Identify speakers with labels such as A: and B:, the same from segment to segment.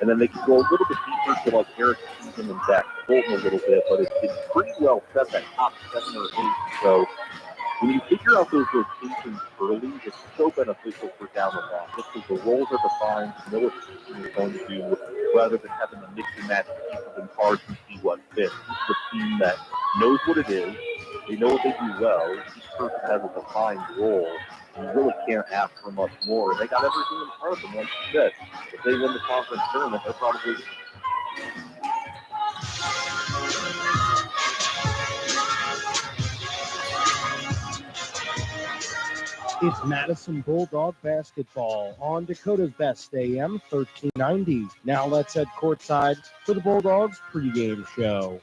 A: And then they can go a little bit deeper to like Eric Stephen and Zach Bolton a little bit, but it's pretty well set that top 7 or 8. So when you figure out those rotations early, it's so beneficial for down the line. Just because the roles are defined, you know what the team is going to do, rather than having to mix and match pieces and parts and see what fits. This is a team that knows what it is. They know what they do well. Each person has a defined role. You really can't ask for much more. They got everything in front of them, like you said. If they win the conference tournament, they're probably...
B: It's Madison Bulldog basketball on Dakota's Best AM 1390. Now let's head courtside for the Bulldogs pregame show.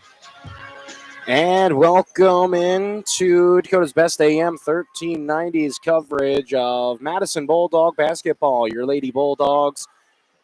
C: And welcome into Dakota's Best AM 1390's coverage of Madison Bulldog basketball. Your Lady Bulldogs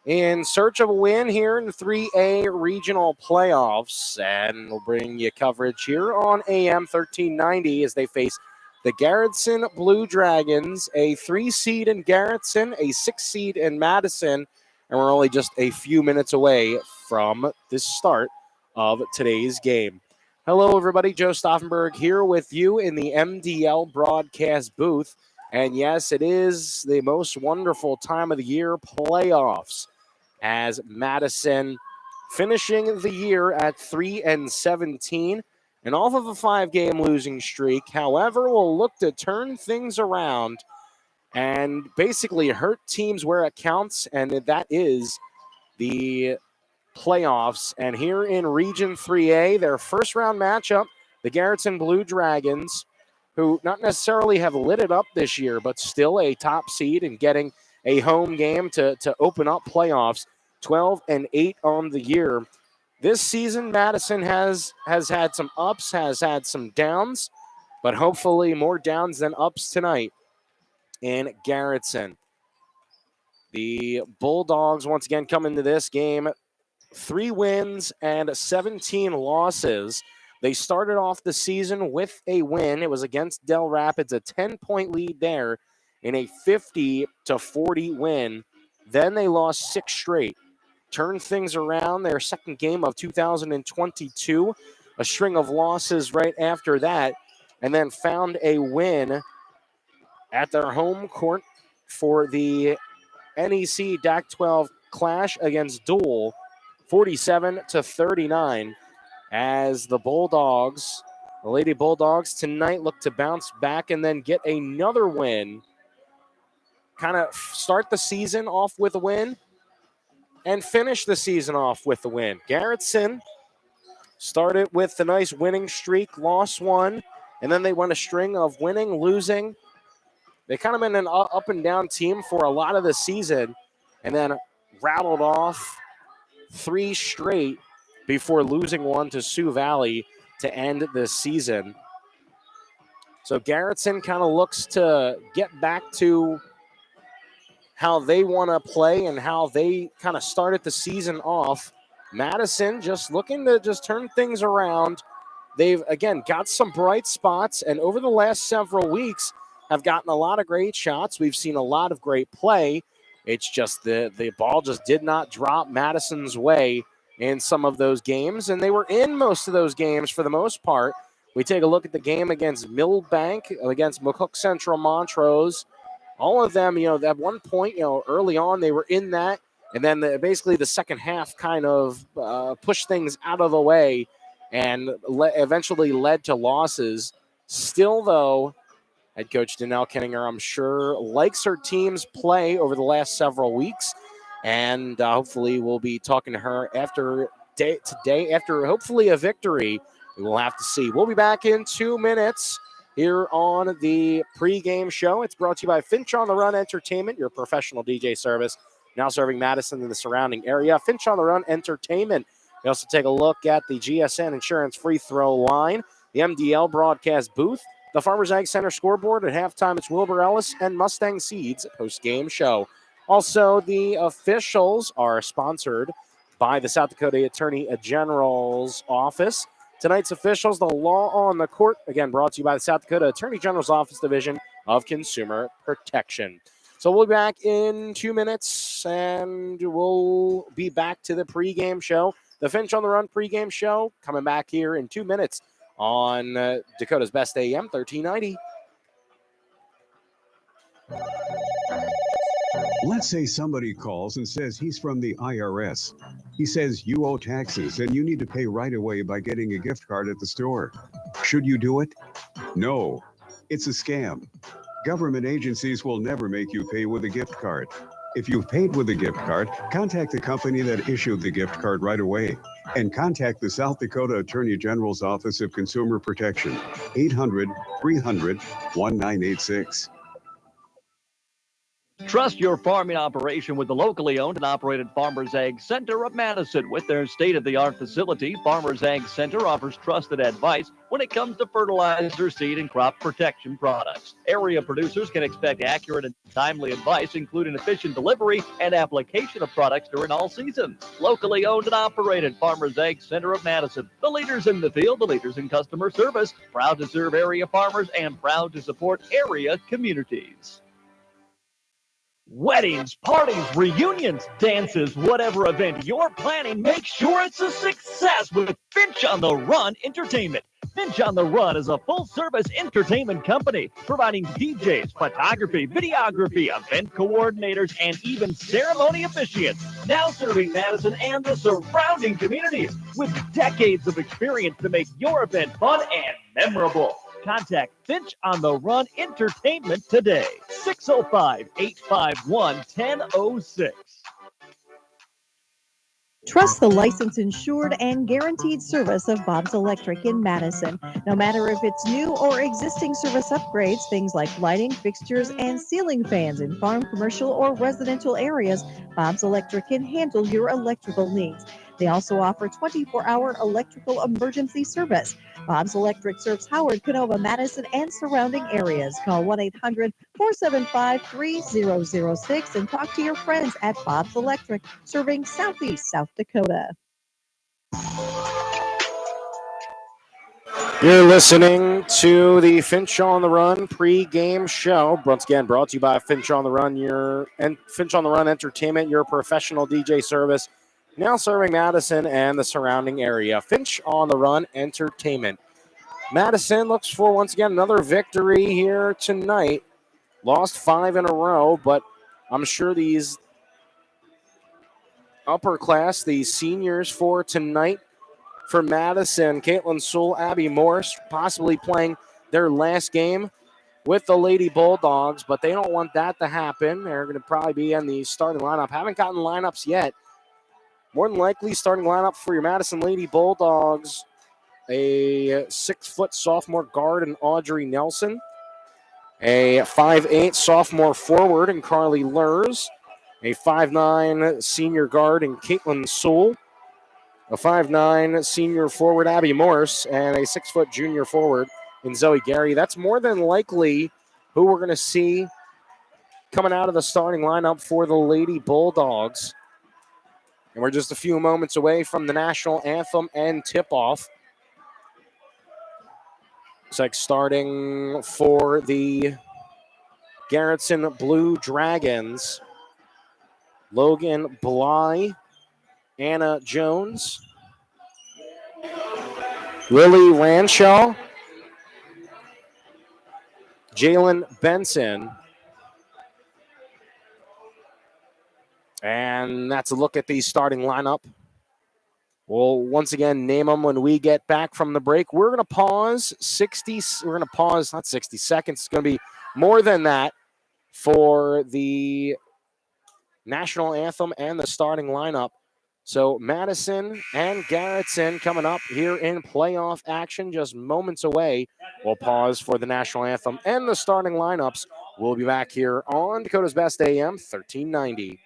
C: in search of a win here in the 3A regional playoffs. And we'll bring you coverage here on AM 1390 as they face the Garretson Blue Dragons, a 3-seed in Garretson, a 6-seed in Madison. And we're only just a few minutes away from the start of today's game. Hello, everybody. Joe Stauffenberg here with you in the MDL broadcast booth. And yes, it is the most wonderful time of the year, playoffs, as Madison finishing the year at 3-17 and off of a 5-game losing streak. However, we'll look to turn things around and basically hurt teams where it counts, and that is the playoffs. And here in Region 3A, their first round matchup, the Garretson Blue Dragons, who not necessarily have lit it up this year, but still a top seed and getting a home game to open up playoffs, 12-8 on the year. This season, Madison has had some ups, has had some downs, but hopefully more downs than ups tonight in Garretson. The Bulldogs once again come into this game 3 wins and 17 losses. They started off the season with a win. It was against Del Rapids, a 10-point lead there in a 50-40 win. Then they lost 6 straight. Turned things around their second game of 2022, a string of losses right after that, and then found a win at their home court for the NEC DAC 12 clash against Dual, 47-39, as the Bulldogs, the Lady Bulldogs tonight look to bounce back and then get another win. Kind of start the season off with a win and finish the season off with a win. Garretson started with a nice winning streak, lost 1, and then they went a string of winning, losing. They kind of been an up and down team for a lot of the season, and then rattled off 3 straight before losing 1 to Sioux Valley to end this season. So Garretson kind of looks to get back to how they want to play and how they kind of started the season off. Madison just looking to just turn things around. They've, again, got some bright spots, and over the last several weeks have gotten a lot of great shots. We've seen a lot of great play. It's just the ball just did not drop Madison's way in some of those games, and they were in most of those games for the most part. We take a look at the game against Millbank, against McCook Central Montrose. All of them, at one point, early on, they were in that, and then basically the second half kind of pushed things out of the way and eventually led to losses. Still, though, head coach Danelle Kenninger, I'm sure, likes her team's play over the last several weeks, and hopefully we'll be talking to her today after hopefully a victory. We will have to see. We'll be back in 2 minutes here on the pregame show. It's brought to you by Finch on the Run Entertainment, your professional DJ service, now serving Madison and the surrounding area. Finch on the Run Entertainment. We also take a look at the GSN Insurance free throw line, the MDL broadcast booth, the Farmers Ag Center scoreboard. At halftime, it's Wilbur Ellis and Mustang Seeds post-game show. Also, the officials are sponsored by the South Dakota Attorney General's Office. Tonight's officials, the law on the court, again, brought to you by the South Dakota Attorney General's Office Division of Consumer Protection. So we'll be back in 2 minutes, and we'll be back to the pregame show. The Finch on the Run pregame show coming back here in 2 minutes on Dakota's Best AM 1390.
D: Let's say somebody calls and says he's from the IRS. He says you owe taxes and you need to pay right away by getting a gift card at the store. Should you do it? No, it's a scam. Government agencies will never make you pay with a gift card. If you've paid with a gift card, contact the company that issued the gift card right away and contact the South Dakota Attorney General's Office of Consumer Protection, 800-300-1986.
E: Trust your farming operation with the locally owned and operated Farmers Ag Center of Madison. With their state-of-the-art facility, Farmers Ag Center offers trusted advice when it comes to fertilizer, seed, and crop protection products. Area producers can expect accurate and timely advice, including efficient delivery and application of products during all seasons. Locally owned and operated Farmers Ag Center of Madison. The leaders in the field, the leaders in customer service, proud to serve area farmers and proud to support area communities. Weddings, parties, reunions, dances, whatever event you're planning, make sure it's a success with Finch on the Run Entertainment. Finch on the Run is a full-service entertainment company providing DJs, photography, videography, event coordinators, and even ceremony officiants. Now serving Madison and the surrounding communities with decades of experience to make your event fun and memorable. Contact Finch on the Run Entertainment today. 605-851-1006.
F: Trust the licensed, insured, and guaranteed service of Bob's Electric in Madison. No matter if it's new or existing service upgrades, things like lighting, fixtures, and ceiling fans in farm, commercial, or residential areas, Bob's Electric can handle your electrical needs. They also offer 24-hour electrical emergency service. Bob's Electric serves Howard, Canova, Madison, and surrounding areas. Call 1-800-475-3006 and talk to your friends at Bob's Electric, serving Southeast South Dakota.
C: You're listening to the Finch on the Run pregame show. Once again, brought to you by Finch on the Run, Finch on the Run Entertainment, your professional DJ service. Now serving Madison and the surrounding area. Finch on the Run Entertainment. Madison looks for, once again, another victory here tonight. Lost 5 in a row, but I'm sure these upper class, these seniors for tonight for Madison, Caitlin Sewell, Abby Morse, possibly playing their last game with the Lady Bulldogs, but they don't want that to happen. They're going to probably be in the starting lineup. Haven't gotten lineups yet. More than likely, starting lineup for your Madison Lady Bulldogs, a 6-foot sophomore guard in Audrey Nelson, a 5'8" sophomore forward in Carly Lurs, a 5'9" senior guard in Caitlin Sewell, a 5'9" senior forward Abby Morse, and a 6-foot junior forward in Zoe Gary. That's more than likely who we're going to see coming out of the starting lineup for the Lady Bulldogs. And we're just a few moments away from the national anthem and tip-off. Looks like starting for the Garretson Blue Dragons, Logan Bly, Anna Jones, Lily Ranshaw, Jalen Benson. And that's a look at the starting lineup. We'll once again name them when we get back from the break. We're going to pause not 60 seconds. It's going to be more than that for the national anthem and the starting lineup. So Madison and Garretson coming up here in playoff action just moments away. We'll pause for the national anthem and the starting lineups. We'll be back here on Dakota's Best AM 1390.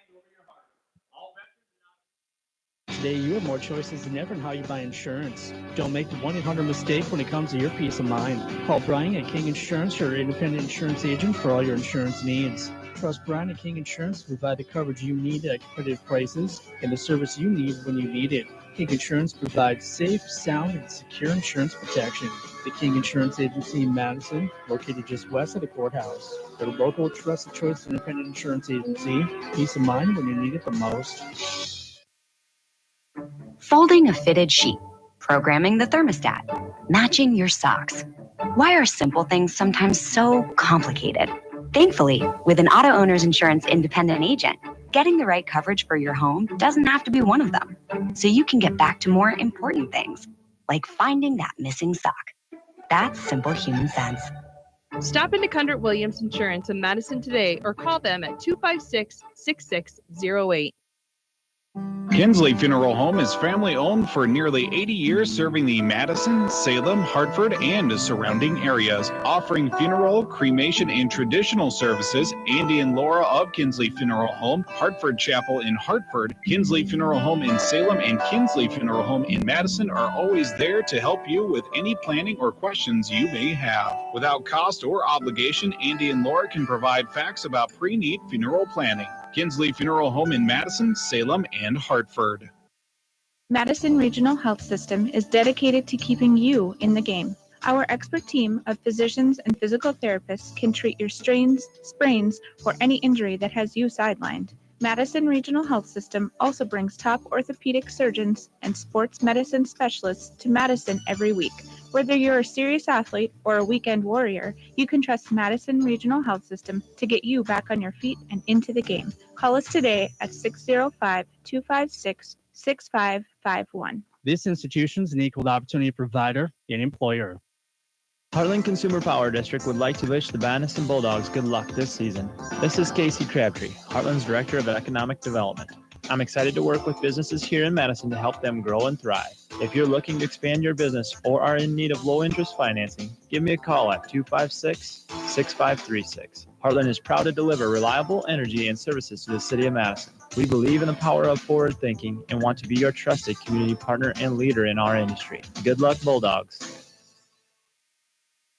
G: Today, you have more choices than ever in how you buy insurance. Don't make the 1-800 mistake when it comes to your peace of mind. Call Brian at King Insurance, your independent insurance agent, for all your insurance needs. Trust Brian at King Insurance to provide the coverage you need at competitive prices and the service you need when you need it. King Insurance provides safe, sound, and secure insurance protection. The King Insurance Agency in Madison, located just west of the courthouse. Their local trusted choice independent insurance agency. Peace of mind when you need it the most.
H: Folding a fitted sheet, programming the thermostat, matching your socks. Why are simple things sometimes so complicated? Thankfully, with an auto owner's insurance independent agent, getting the right coverage for your home doesn't have to be one of them. So you can get back to more important things, like finding that missing sock. That's simple human sense.
I: Stop into Cundert Williams Insurance in Madison today or call them at 256-6608.
J: Kinsley Funeral Home is family-owned for nearly 80 years, serving the Madison, Salem, Hartford, and surrounding areas. Offering funeral, cremation, and traditional services, Andy and Laura of Kinsley Funeral Home, Hartford Chapel in Hartford, Kinsley Funeral Home in Salem, and Kinsley Funeral Home in Madison are always there to help you with any planning or questions you may have. Without cost or obligation, Andy and Laura can provide facts about pre-need funeral planning. Kinsley Funeral Home in Madison, Salem, and Hartford.
K: Madison Regional Health System is dedicated to keeping you in the game. Our expert team of physicians and physical therapists can treat your strains, sprains, or any injury that has you sidelined. Madison Regional Health System also brings top orthopedic surgeons and sports medicine specialists to Madison every week. Whether you're a serious athlete or a weekend warrior, you can trust Madison Regional Health System to get you back on your feet and into the game. Call us today at 605-256-6551.
G: This institution is an equal opportunity provider and employer.
L: Heartland Consumer Power District would like to wish the Madison Bulldogs good luck this season. This is Casey Crabtree, Heartland's Director of Economic Development. I'm excited to work with businesses here in Madison to help them grow and thrive. If you're looking to expand your business or are in need of low-interest financing, give me a call at 256-6536. Heartland is proud to deliver reliable energy and services to the city of Madison. We believe in the power of forward thinking and want to be your trusted community partner and leader in our industry. Good luck, Bulldogs.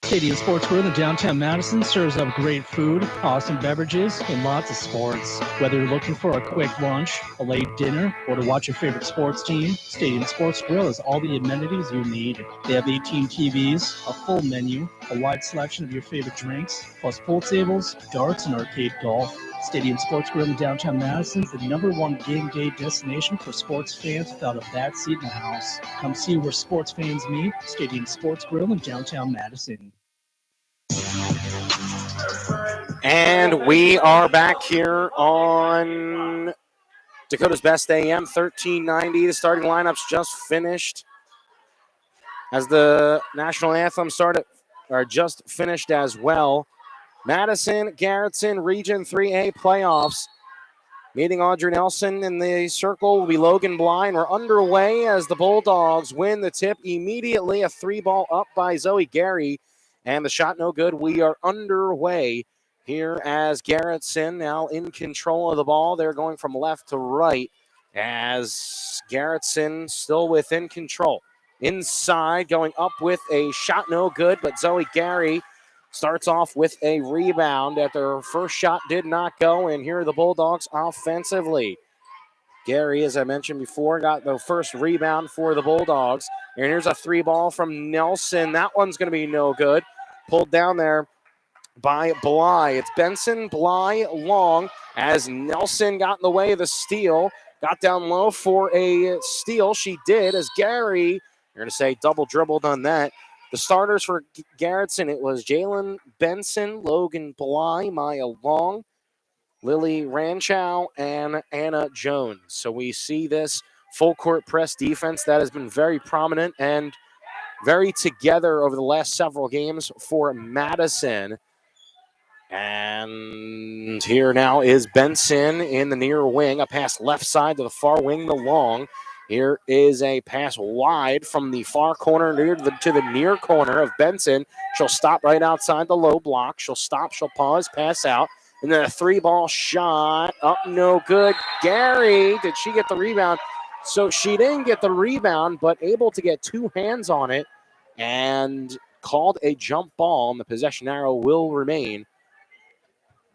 G: Stadium Sports Grill in downtown Madison serves up great food, awesome beverages, and lots of sports. Whether you're looking for a quick lunch, a late dinner, or to watch your favorite sports team, Stadium Sports Grill has all the amenities you need. They have 18 TVs, a full menu, a wide selection of your favorite drinks, plus pool tables, darts, and arcade golf. Stadium Sports Grill in downtown Madison is the #1 game day destination for sports fans without a bad seat in the house. Come see where sports fans meet. Stadium Sports Grill in downtown Madison.
C: And we are back here on Dakota's Best AM 1390. The starting lineups just finished as the national anthem just finished as well. Madison, Garretson, Region 3A playoffs. Meeting Audrey Nelson in the circle will be Logan Bly. We're underway as the Bulldogs win the tip immediately. A 3-ball up by Zoe Gary. And the shot no good. We are underway here as Garretson now in control of the ball. They're going from left to right as Garretson still within control. Inside, going up with a shot no good, but Zoe Gary starts off with a rebound after her first shot did not go, and here are the Bulldogs offensively. Gary, as I mentioned before, got the first rebound for the Bulldogs. And here's a 3-ball from Nelson. That one's going to be no good. Pulled down there by Bly. It's Benson, Bly, long, as Nelson got in the way of the steal. Got down low for a steal. She did, as Gary, you're going to say double dribbled on that. The starters for Garretson, it was Jalen Benson, Logan Bly, Maya Long, Lily Ranchow, and Anna Jones. So we see this full court press defense that has been very prominent and very together over the last several games for Madison. And here now is Benson in the near wing, a pass left side to the far wing, the long. Here is a pass wide from the far corner to the near corner of Benson. She'll stop right outside the low block. She'll stop, she'll pause, pass out. And then a 3-ball shot up, no good. Gary, did she get the rebound? So she didn't get the rebound, but able to get 2 hands on it and called a jump ball. And the possession arrow will remain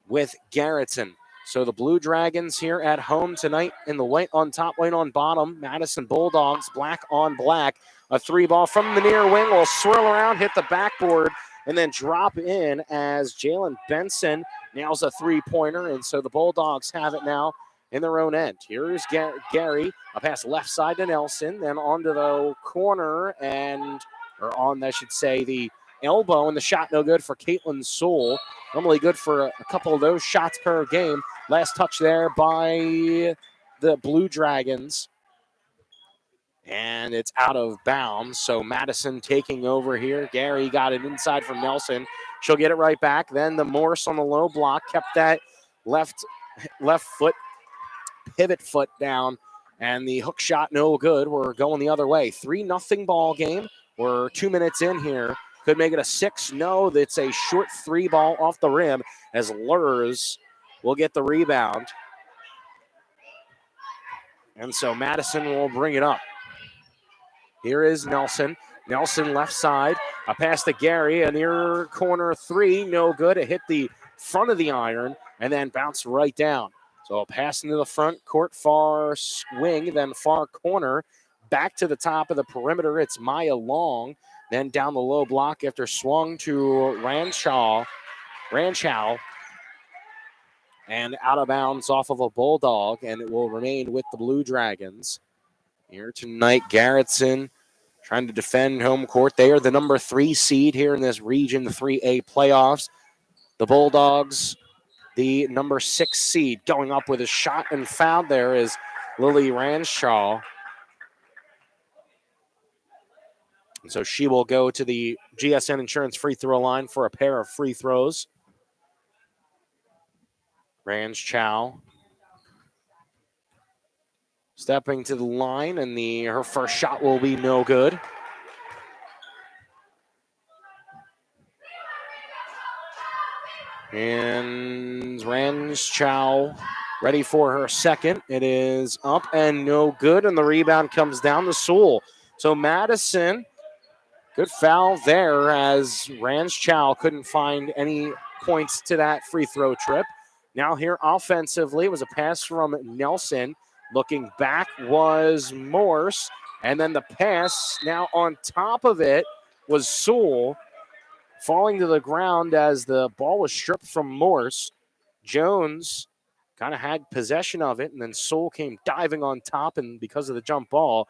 C: with Garretson. So the Blue Dragons here at home tonight in the white on top, white on bottom. Madison Bulldogs, black on black. A 3-ball from the near wing will swirl around, hit the backboard, and then drop in as Jalen Benson nails a 3-pointer. And so the Bulldogs have it now in their own end. Here's Gary, a pass left side to Nelson, then onto the corner or on, I should say, the elbow, and the shot no good for Caitlin Sewell. Normally good for a couple of those shots per game. Last touch there by the Blue Dragons. And it's out of bounds. So Madison taking over here. Gary got it inside from Nelson. She'll get it right back. Then the Morse on the low block kept that left foot, pivot foot down. And the hook shot no good. We're going the other way. 3-0 ball game. We're 2 minutes in here. Could make it a 6. No, that's a short 3-ball off the rim as Lurs will get the rebound. And so Madison will bring it up. Here is Nelson. Nelson left side. A pass to Gary. A near corner 3. No good. It hit the front of the iron and then bounced right down. So a pass into the front court, far wing, then far corner. Back to the top of the perimeter. It's Maya Long. Then down the low block after swung to Ranchow. And out of bounds off of a Bulldog, and it will remain with the Blue Dragons. Here tonight, Garretson trying to defend home court. They are the number 3 seed here in this Region 3A playoffs. The Bulldogs, the number 6 seed, going up with a shot and foul. There is Lily Ranshaw. And so she will go to the GSN Insurance free throw line for a pair of free throws. Ranshaw stepping to the line, and her first shot will be no good. And Ranschow ready for her second. It is up and no good, and the rebound comes down to Sewell. So Madison, good foul there as Ranschow couldn't find any points to that free throw trip. Now here offensively, it was a pass from Nelson. Looking back was Morse, and then the pass now on top of it was Sewell, falling to the ground as the ball was stripped from Morse. Jones kind of had possession of it, and then Sewell came diving on top, and because of the jump ball,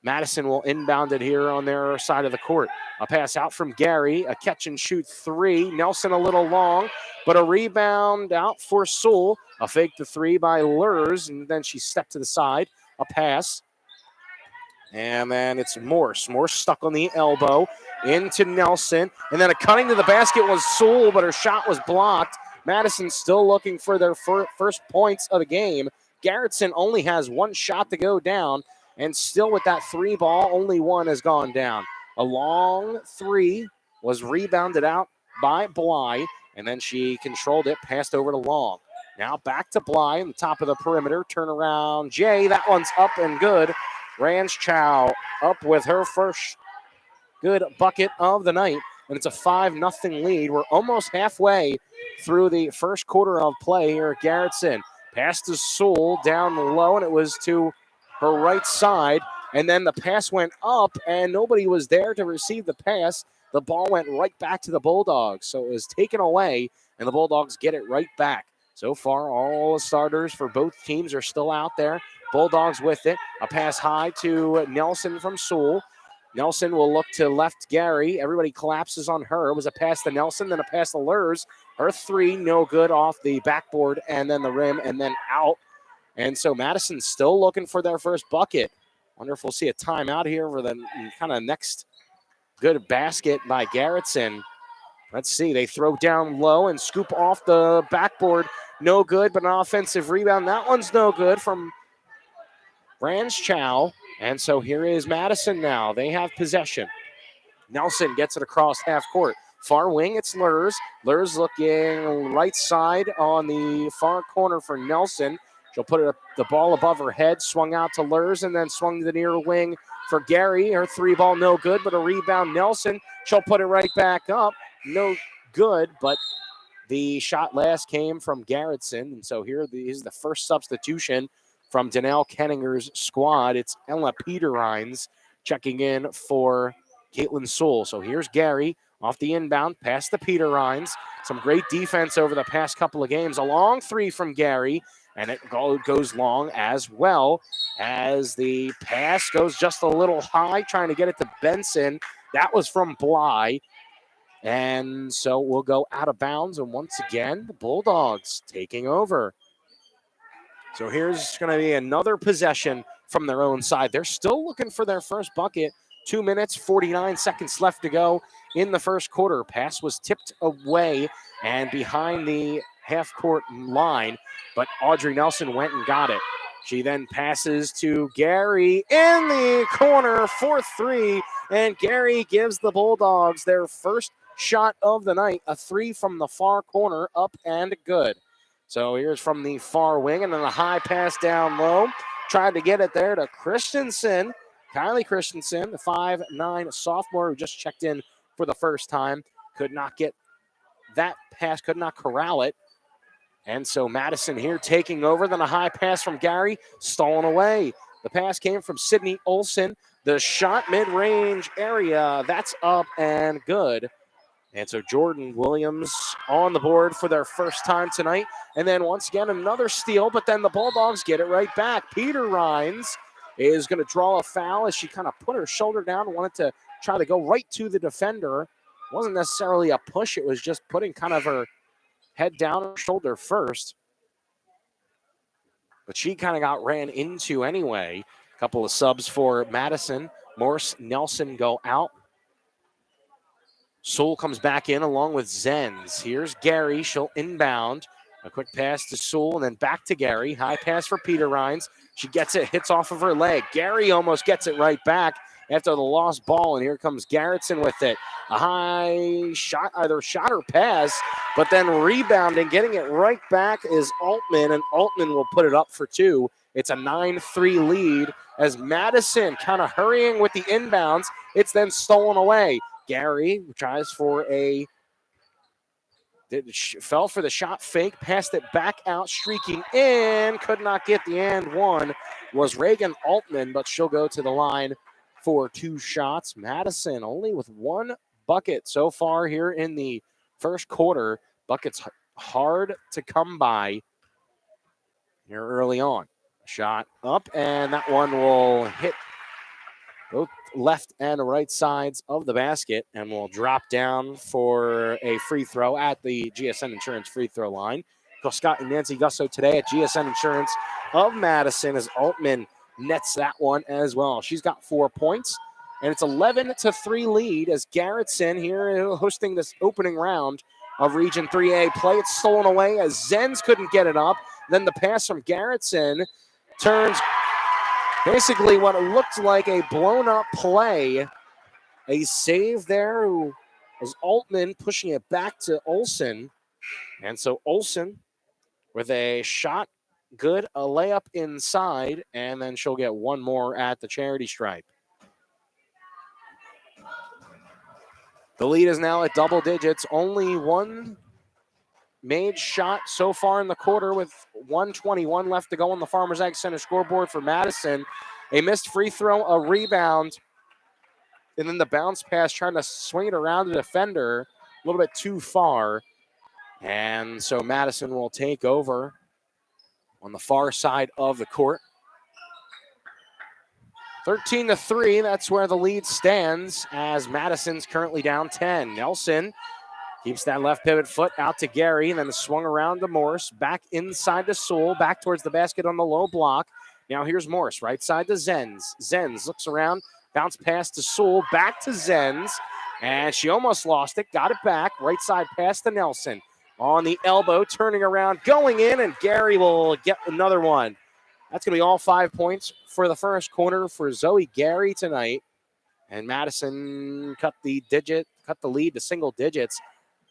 C: Madison will inbound it here on their side of the court. A pass out from Gary, a catch and shoot 3. Nelson a little long, but a rebound out for Sewell. A fake to 3 by Lurs, and then she stepped to the side. A pass. And then it's Morse. Morse stuck on the elbow into Nelson. And then a cutting to the basket was Sewell, but her shot was blocked. Madison still looking for their first points of the game. Garretson only has 1 shot to go down. And still with that 3-ball, only 1 has gone down. A long 3 was rebounded out by Bly, and then she controlled it, passed over to Long. Now back to Bly on the top of the perimeter. Turnaround Jay, that one's up and good. Ranschow up with her first good bucket of the night, and it's a 5-0 lead. We're almost halfway through the first quarter of play here at Garretson. Pass to Sewell down low, and it was to her right side, and then the pass went up, and nobody was there to receive the pass. The ball went right back to the Bulldogs, so it was taken away, and the Bulldogs get it right back. So far, all the starters for both teams are still out there. Bulldogs with it. A pass high to Nelson from Sewell. Nelson will look to left Gary. Everybody collapses on her. It was a pass to Nelson, then a pass to Lurs. Her 3, no good off the backboard, and then the rim, and then out. And so Madison's still looking for their first bucket. Wonder if we'll see a timeout here for the kind of next good basket by Garretson. Let's see. They throw down low and scoop off the backboard. No good, but an offensive rebound. That one's no good from Ranschow. And so here is Madison now. They have possession. Nelson gets it across half court. Far wing, it's Lurs. Lurs looking right side on the far corner for Nelson. She'll put the ball above her head, swung out to Lurs, and then swung to the near wing for Gary. Her 3-ball no good, but a rebound Nelson. She'll put it right back up. No good, but The shot last came from Garretson, and so here is the first substitution from Danelle Kenninger's squad. It's Ella Peterines checking in for Caitlin Sewell. So here's Gary off the inbound, past the Peterines. Some great defense over the past couple of games. A long three from Gary, and it goes long as well as the pass goes just a little high, trying to get it to Benson. That was from Bly. And so we'll go out of bounds. And once again, the Bulldogs taking over. So here's going to be another possession from their own side. They're still looking for their first bucket. 2 minutes, 49 seconds left to go in the first quarter. Pass was tipped away and behind the half-court line, but Audrey Nelson went and got it. She then passes to Gary in the corner for three, and Gary gives the Bulldogs their first shot of the night, a three from the far corner, up and good. So here's from the far wing, and then a high pass down low. Tried to get it there to Christensen. Kylie Christensen, the 5'9" sophomore who just checked in for the first time. Could not get that pass, could not corral it. And so Madison here taking over. Then a high pass from Gary, stolen away. The pass came from Sydney Olson. The shot mid-range area, that's up and good. And so Jordan Williams on the board for their first time tonight. And then once again, another steal, but then the Bulldogs get it right back. Peterines is going to draw a foul as she kind of put her shoulder down and wanted to try to go right to the defender. It wasn't necessarily a push. It was just putting kind of her head down her shoulder first. But she kind of got ran into anyway. A couple of subs for Madison. Morse, Nelson go out. Sewell comes back in along with Zenz. Here's Gary. She'll inbound. A quick pass to Sewell and then back to Gary. High pass for Peterines. She gets it, hits off of her leg. Gary almost gets it right back after the lost ball, and here comes Garretson with it. A high shot, either shot or pass, but then rebounding, getting it right back is Altman, and Altman will put it up for two. It's a 9-3 lead as Madison kind of hurrying with the inbounds. It's then stolen away. Gary tries for fell for the shot fake, passed it back out, streaking in, could not get the and one was Reagan Altman, but she'll go to the line for two shots. Madison only with one bucket so far here in the first quarter. Buckets hard to come by here early on. Shot up, and that one will hit both left and right sides of the basket and will drop down for a free throw at the GSN Insurance free throw line. Scott and Nancy Gusso today at GSN Insurance of Madison as Altman nets that one as well. She's got 4 points, and it's 11-3 lead as Garretson here hosting this opening round of Region 3A play. It's stolen away as Zenz couldn't get it up. Then the pass from Garretson turns basically what it looked like a blown-up play. A save there was Altman pushing it back to Olson. And so Olson with a shot, good, a layup inside, and then she'll get one more at the charity stripe. The lead is now at double digits. Only one made shot so far in the quarter with 1:21 left to go on the Farmers Ag Center scoreboard for Madison. A missed free throw, a rebound, and then the bounce pass trying to swing it around the defender a little bit too far. And so Madison will take over on the far side of the court. 13-3, that's where the lead stands as Madison's currently down 10. Nelson keeps that left pivot foot out to Gary, and then swung around to Morse, back inside to Sewell, back towards the basket on the low block. Now here's Morse, right side to Zenz. Zenz looks around, bounce pass to Sewell, back to Zenz, and she almost lost it, got it back, right side pass to Nelson. On the elbow, turning around, going in, and Gary will get another one. That's going to be all 5 points for the first quarter for Zoe Gary tonight. And Madison cut the lead to single digits.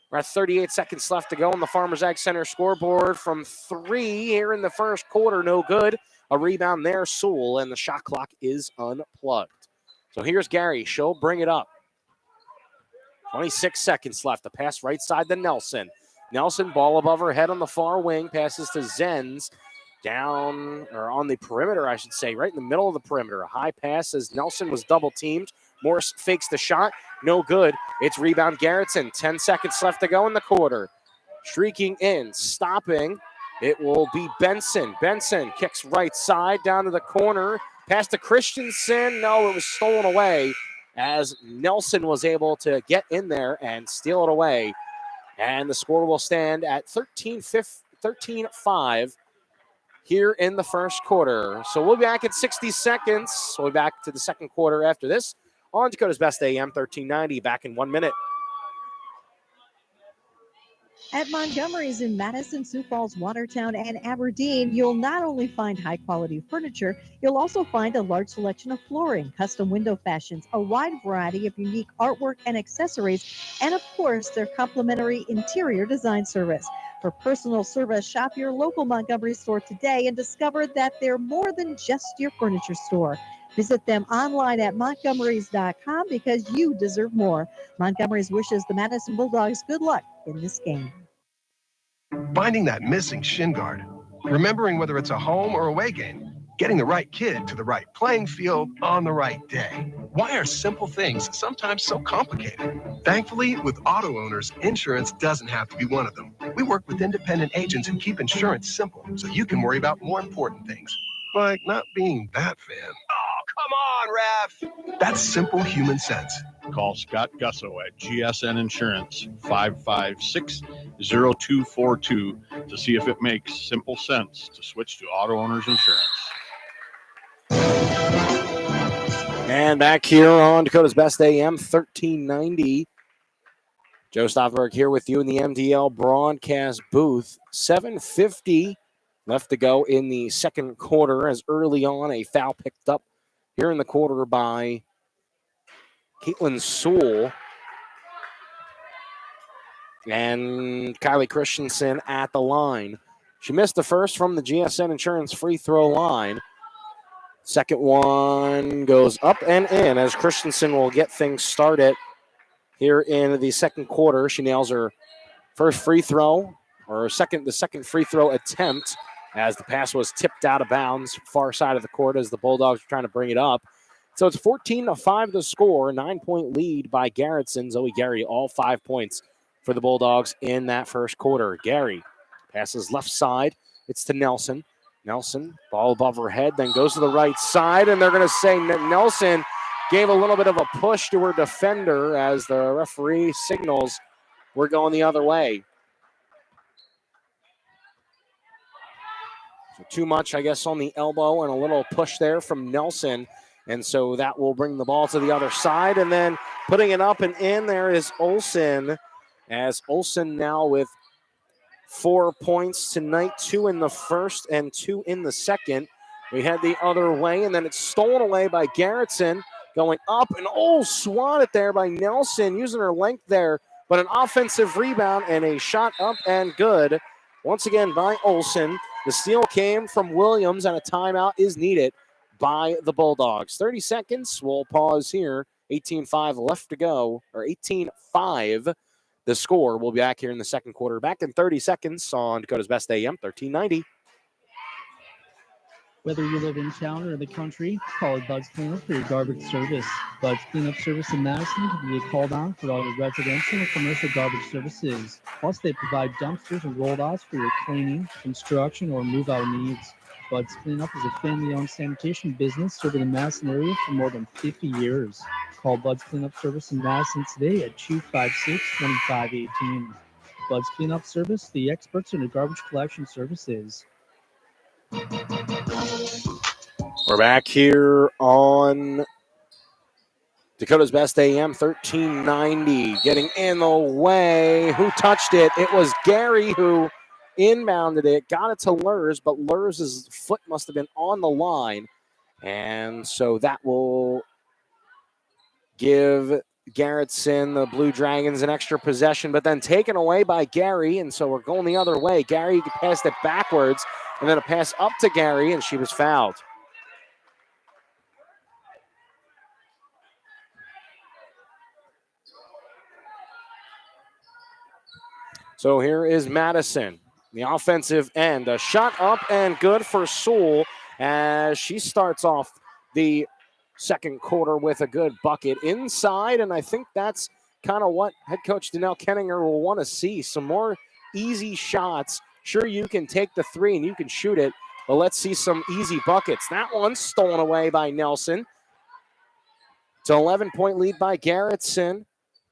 C: We're at 38 seconds left to go on the Farmers Ag Center scoreboard from three here in the first quarter. No good. A rebound there, Sewell, and the shot clock is unplugged. So here's Gary. She'll bring it up. 26 seconds left. The pass right side to Nelson. Nelson, ball above her head on the far wing, passes to Zenz. Down, or on the perimeter, I should say, right in the middle of the perimeter. A high pass as Nelson was double teamed. Morris fakes the shot. No good. It's rebound Garretson. 10 seconds left to go in the quarter. Streaking in, stopping. It will be Benson. Benson kicks right side down to the corner. Pass to Christensen. No, it was stolen away as Nelson was able to get in there and steal it away. And the score will stand at 13-5 here in the first quarter. So we'll be back in 60 seconds. We'll be back to the second quarter after this on Dakota's Best AM 1390. Back in 1 minute.
F: At Montgomery's in Madison, Sioux Falls, Watertown, and Aberdeen, you'll not only find high-quality furniture, you'll also find a large selection of flooring, custom window fashions, a wide variety of unique artwork and accessories, and of course, their complimentary interior design service. For personal service, shop your local Montgomery store today and discover that they're more than just your furniture store. Visit them online at montgomerys.com because you deserve more. Montgomery's wishes the Madison Bulldogs good luck in this game.
M: Finding that missing shin guard, remembering whether it's a home or away game, getting the right kid to the right playing field on the right day. Why are simple things sometimes so complicated? Thankfully, with auto owners, insurance doesn't have to be one of them. We work with independent agents who keep insurance simple so you can worry about more important things, like not being that fan. Oh, come on, ref! That's simple human sense.
N: Call Scott Gusso at GSN Insurance, 556-0242, to see if it makes simple sense to switch to auto owners insurance.
C: And back here on Dakota's Best AM 1390. Joe Stofferberg here with you in the MDL broadcast booth. 7:50 left to go in the second quarter as early on a foul picked up here in the quarter by Caitlin Sewell. And Kylie Christensen at the line. She missed the first from the GSN Insurance free throw line. Second one goes up and in as Christensen will get things started here in the second quarter. She nails her first free throw, or the second free throw attempt, as the pass was tipped out of bounds, far side of the court as the Bulldogs are trying to bring it up. So it's 14-5 to score, 9-point lead by Garretson. Zoe Gary, all 5 points for the Bulldogs in that first quarter. Gary passes left side. It's to Nelson. Nelson, ball above her head, then goes to the right side, and they're going to say Nelson gave a little bit of a push to her defender as the referee signals we're going the other way. So too much, I guess, on the elbow and a little push there from Nelson. And so that will bring the ball to the other side. And then putting it up and in there is Olsen, as Olsen now with 4 points tonight, 2 in the first and 2 in the second. We had the other way, and then it's stolen away by Garretson, going up, and swatted there by Nelson, using her length there, but an offensive rebound and a shot up and good. Once again by Olsen. The steal came from Williams, and a timeout is needed by the Bulldogs. 30 seconds, we'll pause here. 18-5 left to go, or 18-5. The score. We'll be back here in the second quarter. Back in 30 seconds on Dakota's Best AM 1390.
G: Whether you live in town or in the country, call Bud's Cleanup for your garbage service. Bud's Cleanup Service in Madison can be called on for all your residential and commercial garbage services. Plus, they provide dumpsters and roll-offs for your cleaning, construction, or move-out needs. Bud's Cleanup is a family-owned sanitation business serving the Madison area for more than 50 years. Call Bud's Cleanup Service in Madison today at 256-2518. Bud's Cleanup Service, the experts in the garbage collection services.
C: We're back here on Dakota's Best AM 1390. Getting in the way. Who touched it? It was Gary who inbounded it, got it to Lurs, but Lurs' foot must have been on the line. And so that will give Garretson, the Blue Dragons, an extra possession, but then taken away by Gary, and so we're going the other way. Gary passed it backwards, and then a pass up to Gary, and she was fouled. So here is Madison, the offensive end. A shot up and good for Sewell as she starts off the second quarter with a good bucket inside. And I think that's kind of what head coach Danelle Kenninger will want to see. Some more easy shots. Sure, you can take the three and you can shoot it, but let's see some easy buckets. That one's stolen away by Nelson. It's an 11-point lead by Garretson.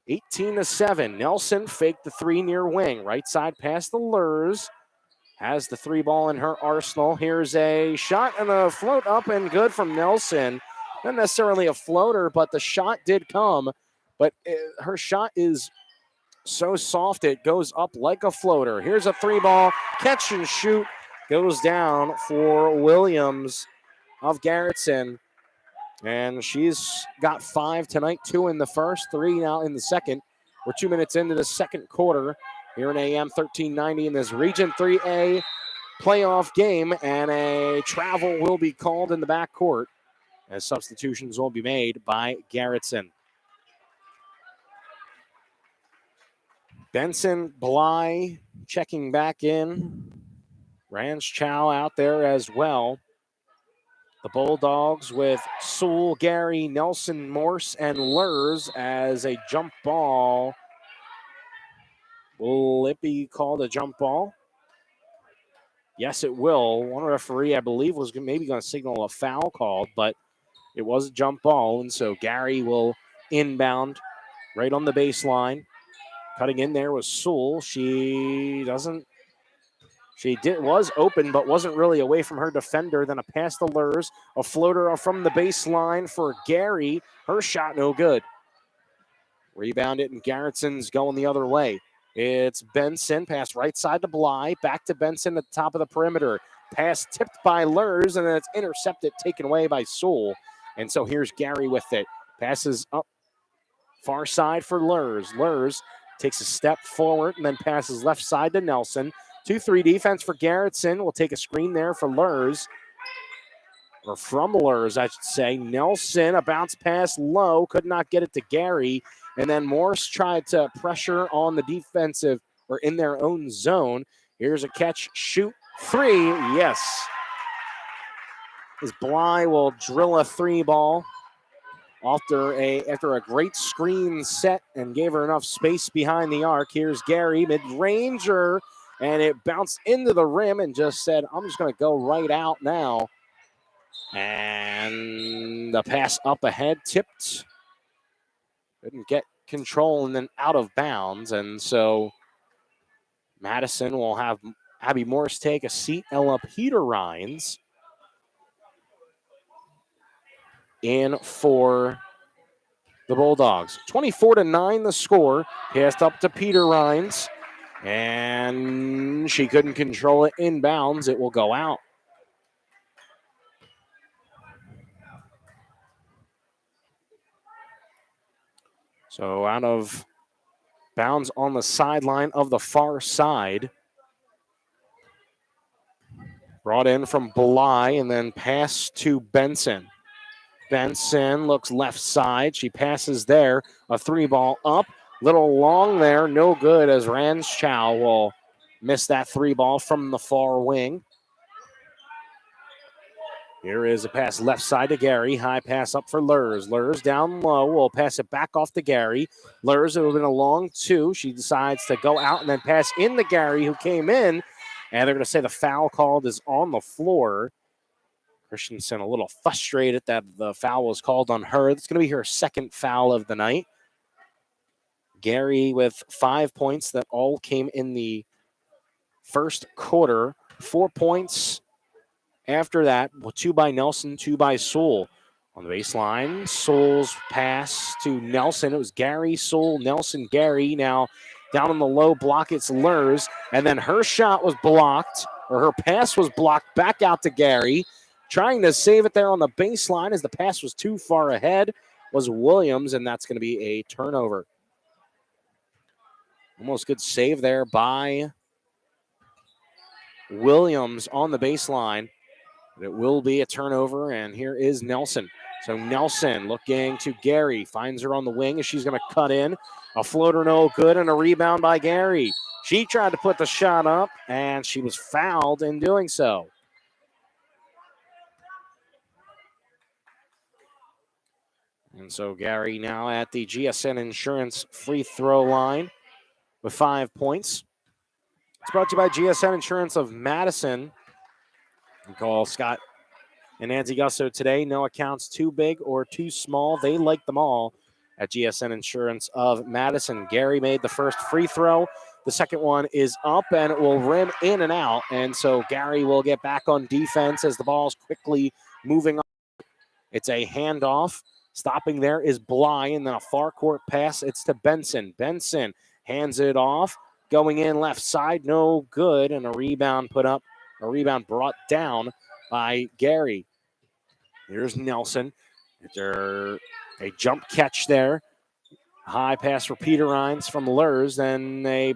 C: 18-7. Nelson faked the three near wing. Right side pass to Lurs. Has the three ball in her arsenal. Here's a shot and a float up and good from Nelson. Not necessarily a floater, but the shot did come. But her shot is so soft it goes up like a floater. Here's a three ball. Catch and shoot. Goes down for Williams of Garretson. And she's got 5 tonight, 2 in the first, 3 now in the second. We're 2 minutes into the second quarter here in AM 1390 in this Region 3A playoff game. And a travel will be called in the backcourt as substitutions will be made by Garretson. Benson, Bly checking back in. Ranch Chow out there as well. The Bulldogs with Sewell, Gary, Nelson, Morse, and Lurs as a jump ball. Will it be called a jump ball? Yes, it will. One referee, I believe, was maybe going to signal a foul called, but it was a jump ball, and so Gary will inbound right on the baseline. Cutting in there was Sewell. Was open, but wasn't really away from her defender. Then a pass to Lurs, a floater from the baseline for Gary. Her shot no good. Rebound it, and Garretson's going the other way. It's Benson, pass right side to Bly, back to Benson at the top of the perimeter. Pass tipped by Lurs, and then it's intercepted, taken away by Sewell. And so here's Gary with it. Passes up far side for Lurs. Lurs takes a step forward and then passes left side to Nelson. 2-3 defense for Garretson. We'll take a screen there for Lurs. Or from Lurs, I should say. Nelson, a bounce pass low, could not get it to Gary. And then Morse tried to pressure on the defensive or in their own zone. Here's a catch, shoot, three. Yes. As Bly will drill a three ball after a great screen set and gave her enough space behind the arc. Here's Gary, mid-ranger, and it bounced into the rim and just said, I'm just going to go right out now. And the pass up ahead, tipped. Couldn't get control and then out of bounds. And so Madison will have Abby Morse take a seat. Ella Peter Rhines in for the Bulldogs. 24-9 the score. Passed up to Peter Rhines. And she couldn't control it inbounds. It will go out. So out of bounds on the sideline of the far side. Brought in from Bly and then pass to Benson. Benson looks left side. She passes there. A three ball up. Little long there. No good as Ranschow will miss that three ball from the far wing. Here is a pass left side to Gary. High pass up for Lurs. Lurs down low. Will pass it back off to Gary. Lurs, it would have been a long two. She decides to go out and then pass in to Gary, who came in. And they're going to say the foul called is on the floor. Christensen a little frustrated that the foul was called on her. It's going to be her second foul of the night. Gary with 5 points that all came in the first quarter. 4 points after that, 2 by Nelson, 2 by Sewell. On the baseline, Sewell's pass to Nelson. It was Gary, Sewell, Nelson, Gary. Now down on the low block, it's Lurs. And then her shot was blocked, or her pass was blocked back out to Gary. Trying to save it there on the baseline as the pass was too far ahead was Williams, and that's going to be a turnover. Almost good save there by Williams on the baseline. It will be a turnover, and here is Nelson. So Nelson looking to Gary, finds her on the wing as she's going to cut in. A floater no good, and a rebound by Gary. She tried to put the shot up, and she was fouled in doing so. And so Gary now at the GSN Insurance free throw line with 5 points. It's brought to you by GSN Insurance of Madison. You call Scott and Nancy Gusso today. No accounts too big or too small. They like them all at GSN Insurance of Madison. Gary made the first free throw. The second one is up, and it will rim in and out. And so Gary will get back on defense as the ball's quickly moving on. It's a handoff. Stopping there is Bly, and then a far court pass. It's to Benson. Benson hands it off. Going in left side, no good. And a rebound brought down by Gary. Here's Nelson. After a jump catch there. High pass for Peter Rines from Lurs. Then a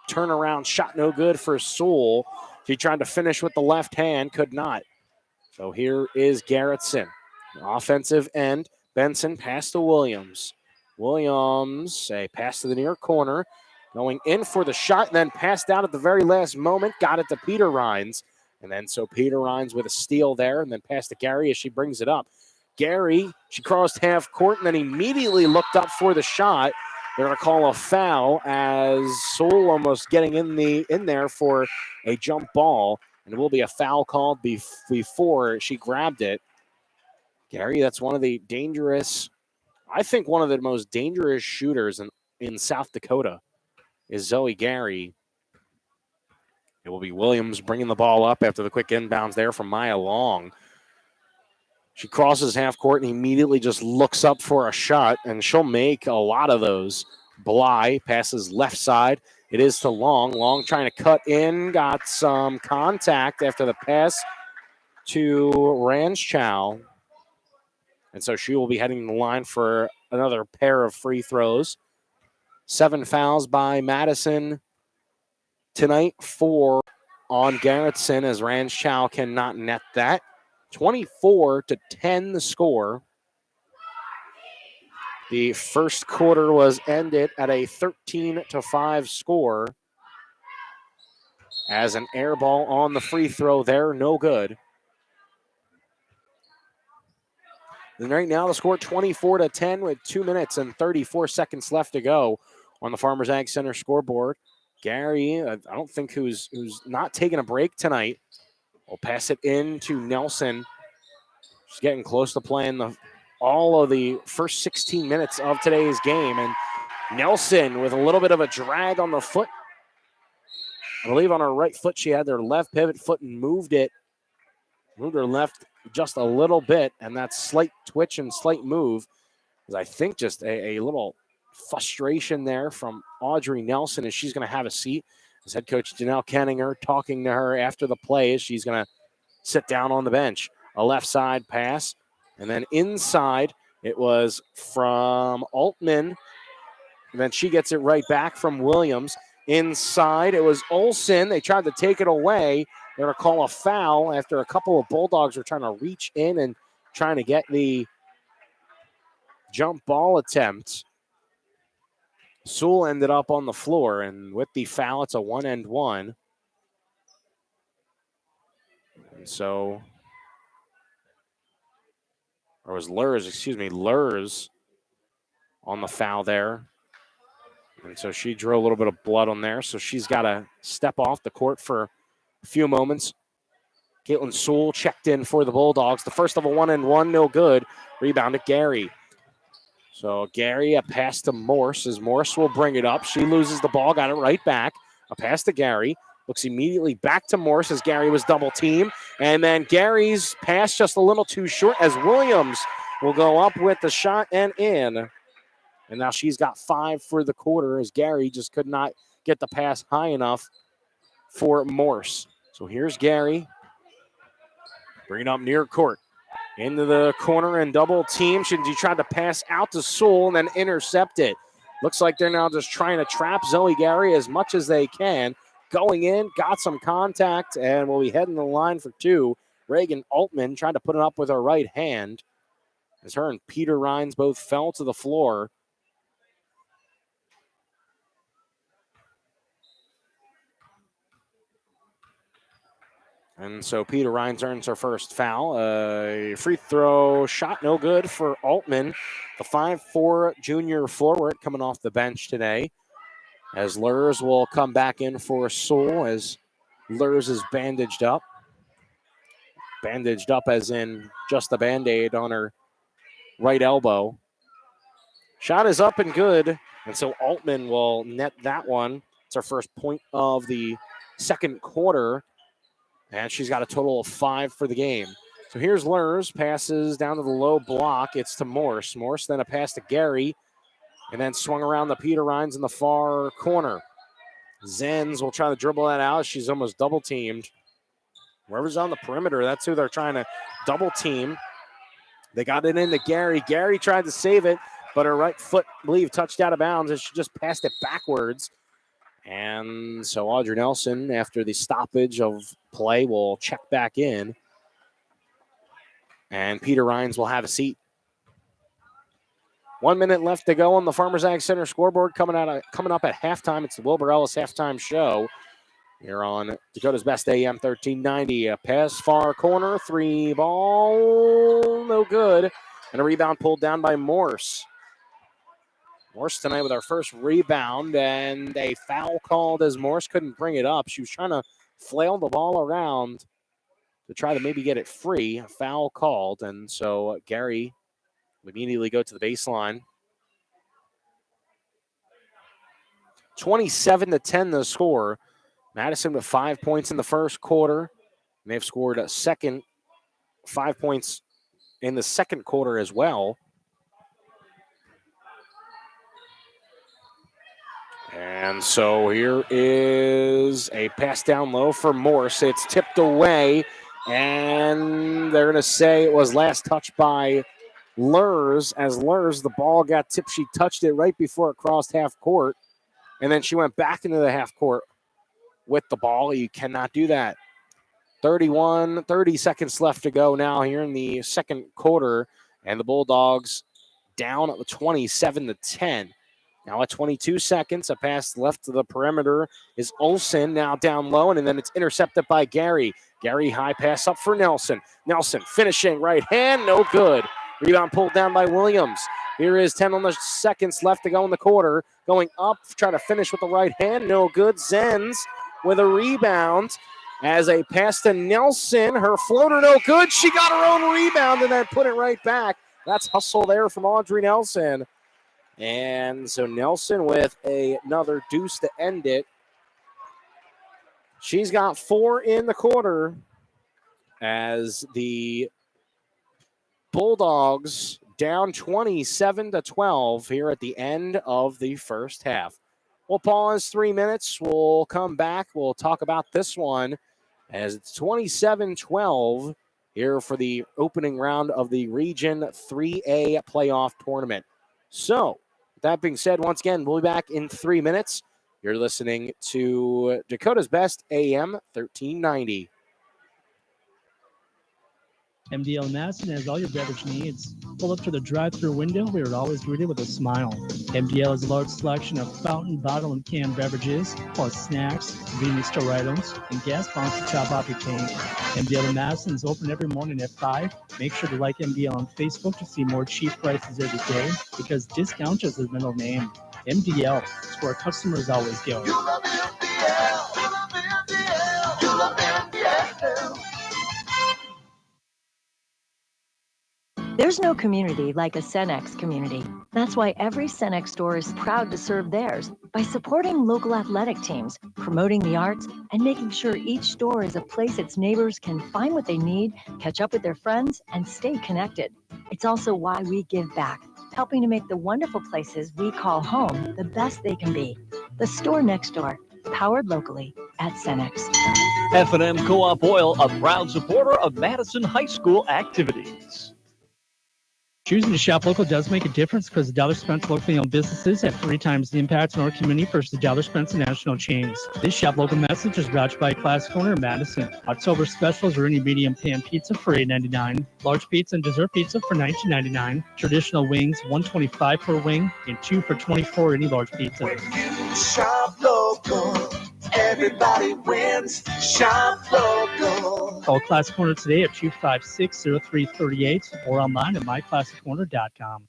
C: turnaround shot, no good for Sewell. He tried to finish with the left hand, could not. So here is Garretson. Offensive end. Benson pass to Williams. Williams, a pass to the near corner. Going in for the shot, and then passed out at the very last moment. Got it to Peter Rines. And then so Peter Rines with a steal there, and then pass to Gary as she brings it up. Gary, she crossed half court and then immediately looked up for the shot. They're going to call a foul as Sewell almost getting in there for a jump ball. And it will be a foul called before she grabbed it. Gary, that's one of the most dangerous shooters in South Dakota is Zoe Gary. It will be Williams bringing the ball up after the quick inbounds there from Maya Long. She crosses half court and immediately just looks up for a shot, and she'll make a lot of those. Bly passes left side. It is to Long. Long trying to cut in. Got some contact after the pass to Ranchow. And so she will be heading the line for another pair of free throws. 7 fouls by Madison tonight, 4 on Garretson as Ranchow cannot net that. 24-10 the score. The first quarter was ended at a 13-5 score as an air ball on the free throw there, no good. And right now the score 24-10 with 2 minutes and 34 seconds left to go on the Farmers Ag Center scoreboard. Gary, I don't think who's not taking a break tonight, will pass it in to Nelson. She's getting close to playing all of the first 16 minutes of today's game. And Nelson with a little bit of a drag on the foot. I believe on her right foot she had their left pivot foot and moved her left just a little bit, and that slight twitch and slight move is, I think, just a little frustration there from Audrey Nelson as she's going to have a seat. As head coach Janelle Kenninger talking to her after the play as she's going to sit down on the bench. A left side pass, and then inside it was from Altman, and then she gets it right back from Williams. Inside it was Olsen. They tried to take it away. They're going to call a foul after a couple of Bulldogs were trying to reach in and trying to get the jump ball attempt. Sewell ended up on the floor, and with the foul, it's a 1-and-1. And so, or was Lurs on the foul there. And so she drew a little bit of blood on there, so she's got to step off the court for a few moments. Caitlin Sewell checked in for the Bulldogs. The first of a 1-and-1, no good. Rebound to Gary. So Gary, a pass to Morse as Morse will bring it up. She loses the ball, got it right back. A pass to Gary. Looks immediately back to Morse as Gary was double teamed. And then Gary's pass just a little too short as Williams will go up with the shot and in. And now she's got 5 for the quarter as Gary just could not get the pass high enough for Morse. So here's Gary. Bringing up near court. Into the corner and double team. She tried to pass out to Sewell and then intercept it. Looks like they're now just trying to trap Zoe Gary as much as they can. Going in, got some contact, and will be heading the line for 2. Reagan Altman tried to put it up with her right hand as her and Peter Rines both fell to the floor. And so Peter Rhines earns her first foul. A free throw shot, no good for Altman, the 5'4" junior forward coming off the bench today. As Lurs will come back in for Sewell as Lurs is bandaged up. Bandaged up as in just a Band-Aid on her right elbow. Shot is up and good, and so Altman will net that one. It's her first point of the second quarter, and she's got a total of 5 for the game. So here's Lurs, passes down to the low block. It's to Morse. Morse, then a pass to Gary, and then swung around the Peter Rhines in the far corner. Zenz will try to dribble that out. She's almost double-teamed. Whoever's on the perimeter, that's who they're trying to double-team. They got it into Gary. Gary tried to save it, but her right foot, I believe, touched out of bounds, and she just passed it backwards. And so Audrey Nelson, after the stoppage of play, will check back in. And Peter Rhines will have a seat. 1 minute left to go on the Farmers Ag Center scoreboard. Coming up at halftime, it's the Wilbur Ellis halftime show here on Dakota's Best AM 1390. A pass far corner, 3 ball, no good. And a rebound pulled down by Morse. Morse tonight with our first rebound, and a foul called as Morse couldn't bring it up. She was trying to flail the ball around to try to maybe get it free. A foul called, and so Gary will immediately go to the baseline. 27-10 the score. Madison with 5 points in the first quarter. And they've scored a 5 points in the second quarter as well. And so here is a pass down low for Morse. It's tipped away, and they're going to say it was last touched by Lurs. As Lurs, the ball got tipped. She touched it right before it crossed half court, and then she went back into the half court with the ball. You cannot do that. 30 seconds left to go now here in the second quarter, and the Bulldogs down at 27-10. Now at 22 seconds, a pass left to the perimeter is Olsen, now down low, and then it's intercepted by Gary. Gary, high pass up for Nelson. Nelson finishing right hand, no good. Rebound pulled down by Williams. Here is 10 seconds left to go in the quarter. Going up, trying to finish with the right hand, no good. Zenz with a rebound as a pass to Nelson. Her floater, no good. She got her own rebound and then put it right back. That's hustle there from Audrey Nelson. And so Nelson with another deuce to end it. She's got 4 in the quarter as the Bulldogs down 27-12 here at the end of the first half. We'll pause 3 minutes. We'll come back. We'll talk about this one as it's 27-12 here for the opening round of the Region 3A playoff tournament. So, with that being said, once again, we'll be back in 3 minutes. You're listening to Dakota's Best AM 1390.
G: MDL Madison has all your beverage needs. Pull up to the drive-thru window. We are always greeted with a smile. MDL has a large selection of fountain, bottle, and canned beverages, plus snacks, convenience store items, and gas pumps to top off your tank. MDL in Madison is open every morning at 5. Make sure to like MDL on Facebook to see more cheap prices every day, because discount is the middle name. MDL is where customers always go.
O: You love MDL. You love MDL. You love MDL.
P: There's no community like a Cenex community. That's why every Cenex store is proud to serve theirs by supporting local athletic teams, promoting the arts, and making sure each store is a place its neighbors can find what they need, catch up with their friends, and stay connected. It's also why we give back, helping to make the wonderful places we call home the best they can be. The store next door, powered locally at Cenex.
E: F&M Co-op Oil, a proud supporter of Madison High School activities.
G: Choosing to shop local does make a difference because the dollar spent locally owned businesses have 3 times the impact on our community versus the dollar spent in national chains. This Shop Local message is brought to you by Classic Owner Madison. October specials are any medium pan pizza for $8.99, large pizza and dessert pizza for $19.99, traditional wings $1.25 per wing, and 2 for $24 any large pizza.
O: When you shop local, everybody wins. Shop local.
G: Call Classic Corner today at 256-0338 or online at myclassiccorner.com.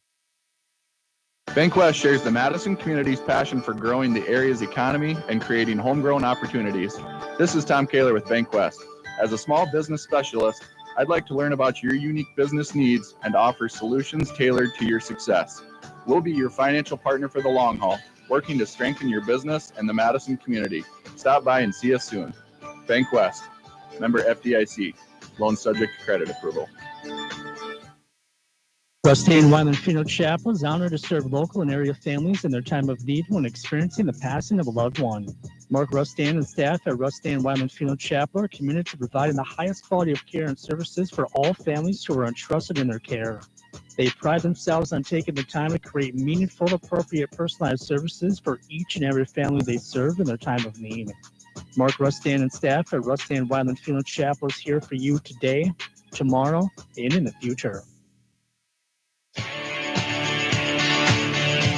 Q: BankWest shares the Madison community's passion for growing the area's economy and creating homegrown opportunities. This is Tom Kaler with BankWest. As a small business specialist, I'd like to learn about your unique business needs and offer solutions tailored to your success. We'll be your financial partner for the long haul, working to strengthen your business and the Madison community. Stop by and see us soon. BankWest, member FDIC, loan subject to credit approval.
G: Rusty and Wyland Funeral Chapel is honored to serve local and area families in their time of need when experiencing the passing of a loved one. Mark Rustan and staff at Rustan Wyland Funeral Chapel are committed to providing the highest quality of care and services for all families who are entrusted in their care. They pride themselves on taking the time to create meaningful, appropriate, personalized services for each and every family they serve in their time of need. Mark Rustan and staff at Rustan Wyland Funeral Chapel is here for you today, tomorrow, and in the future.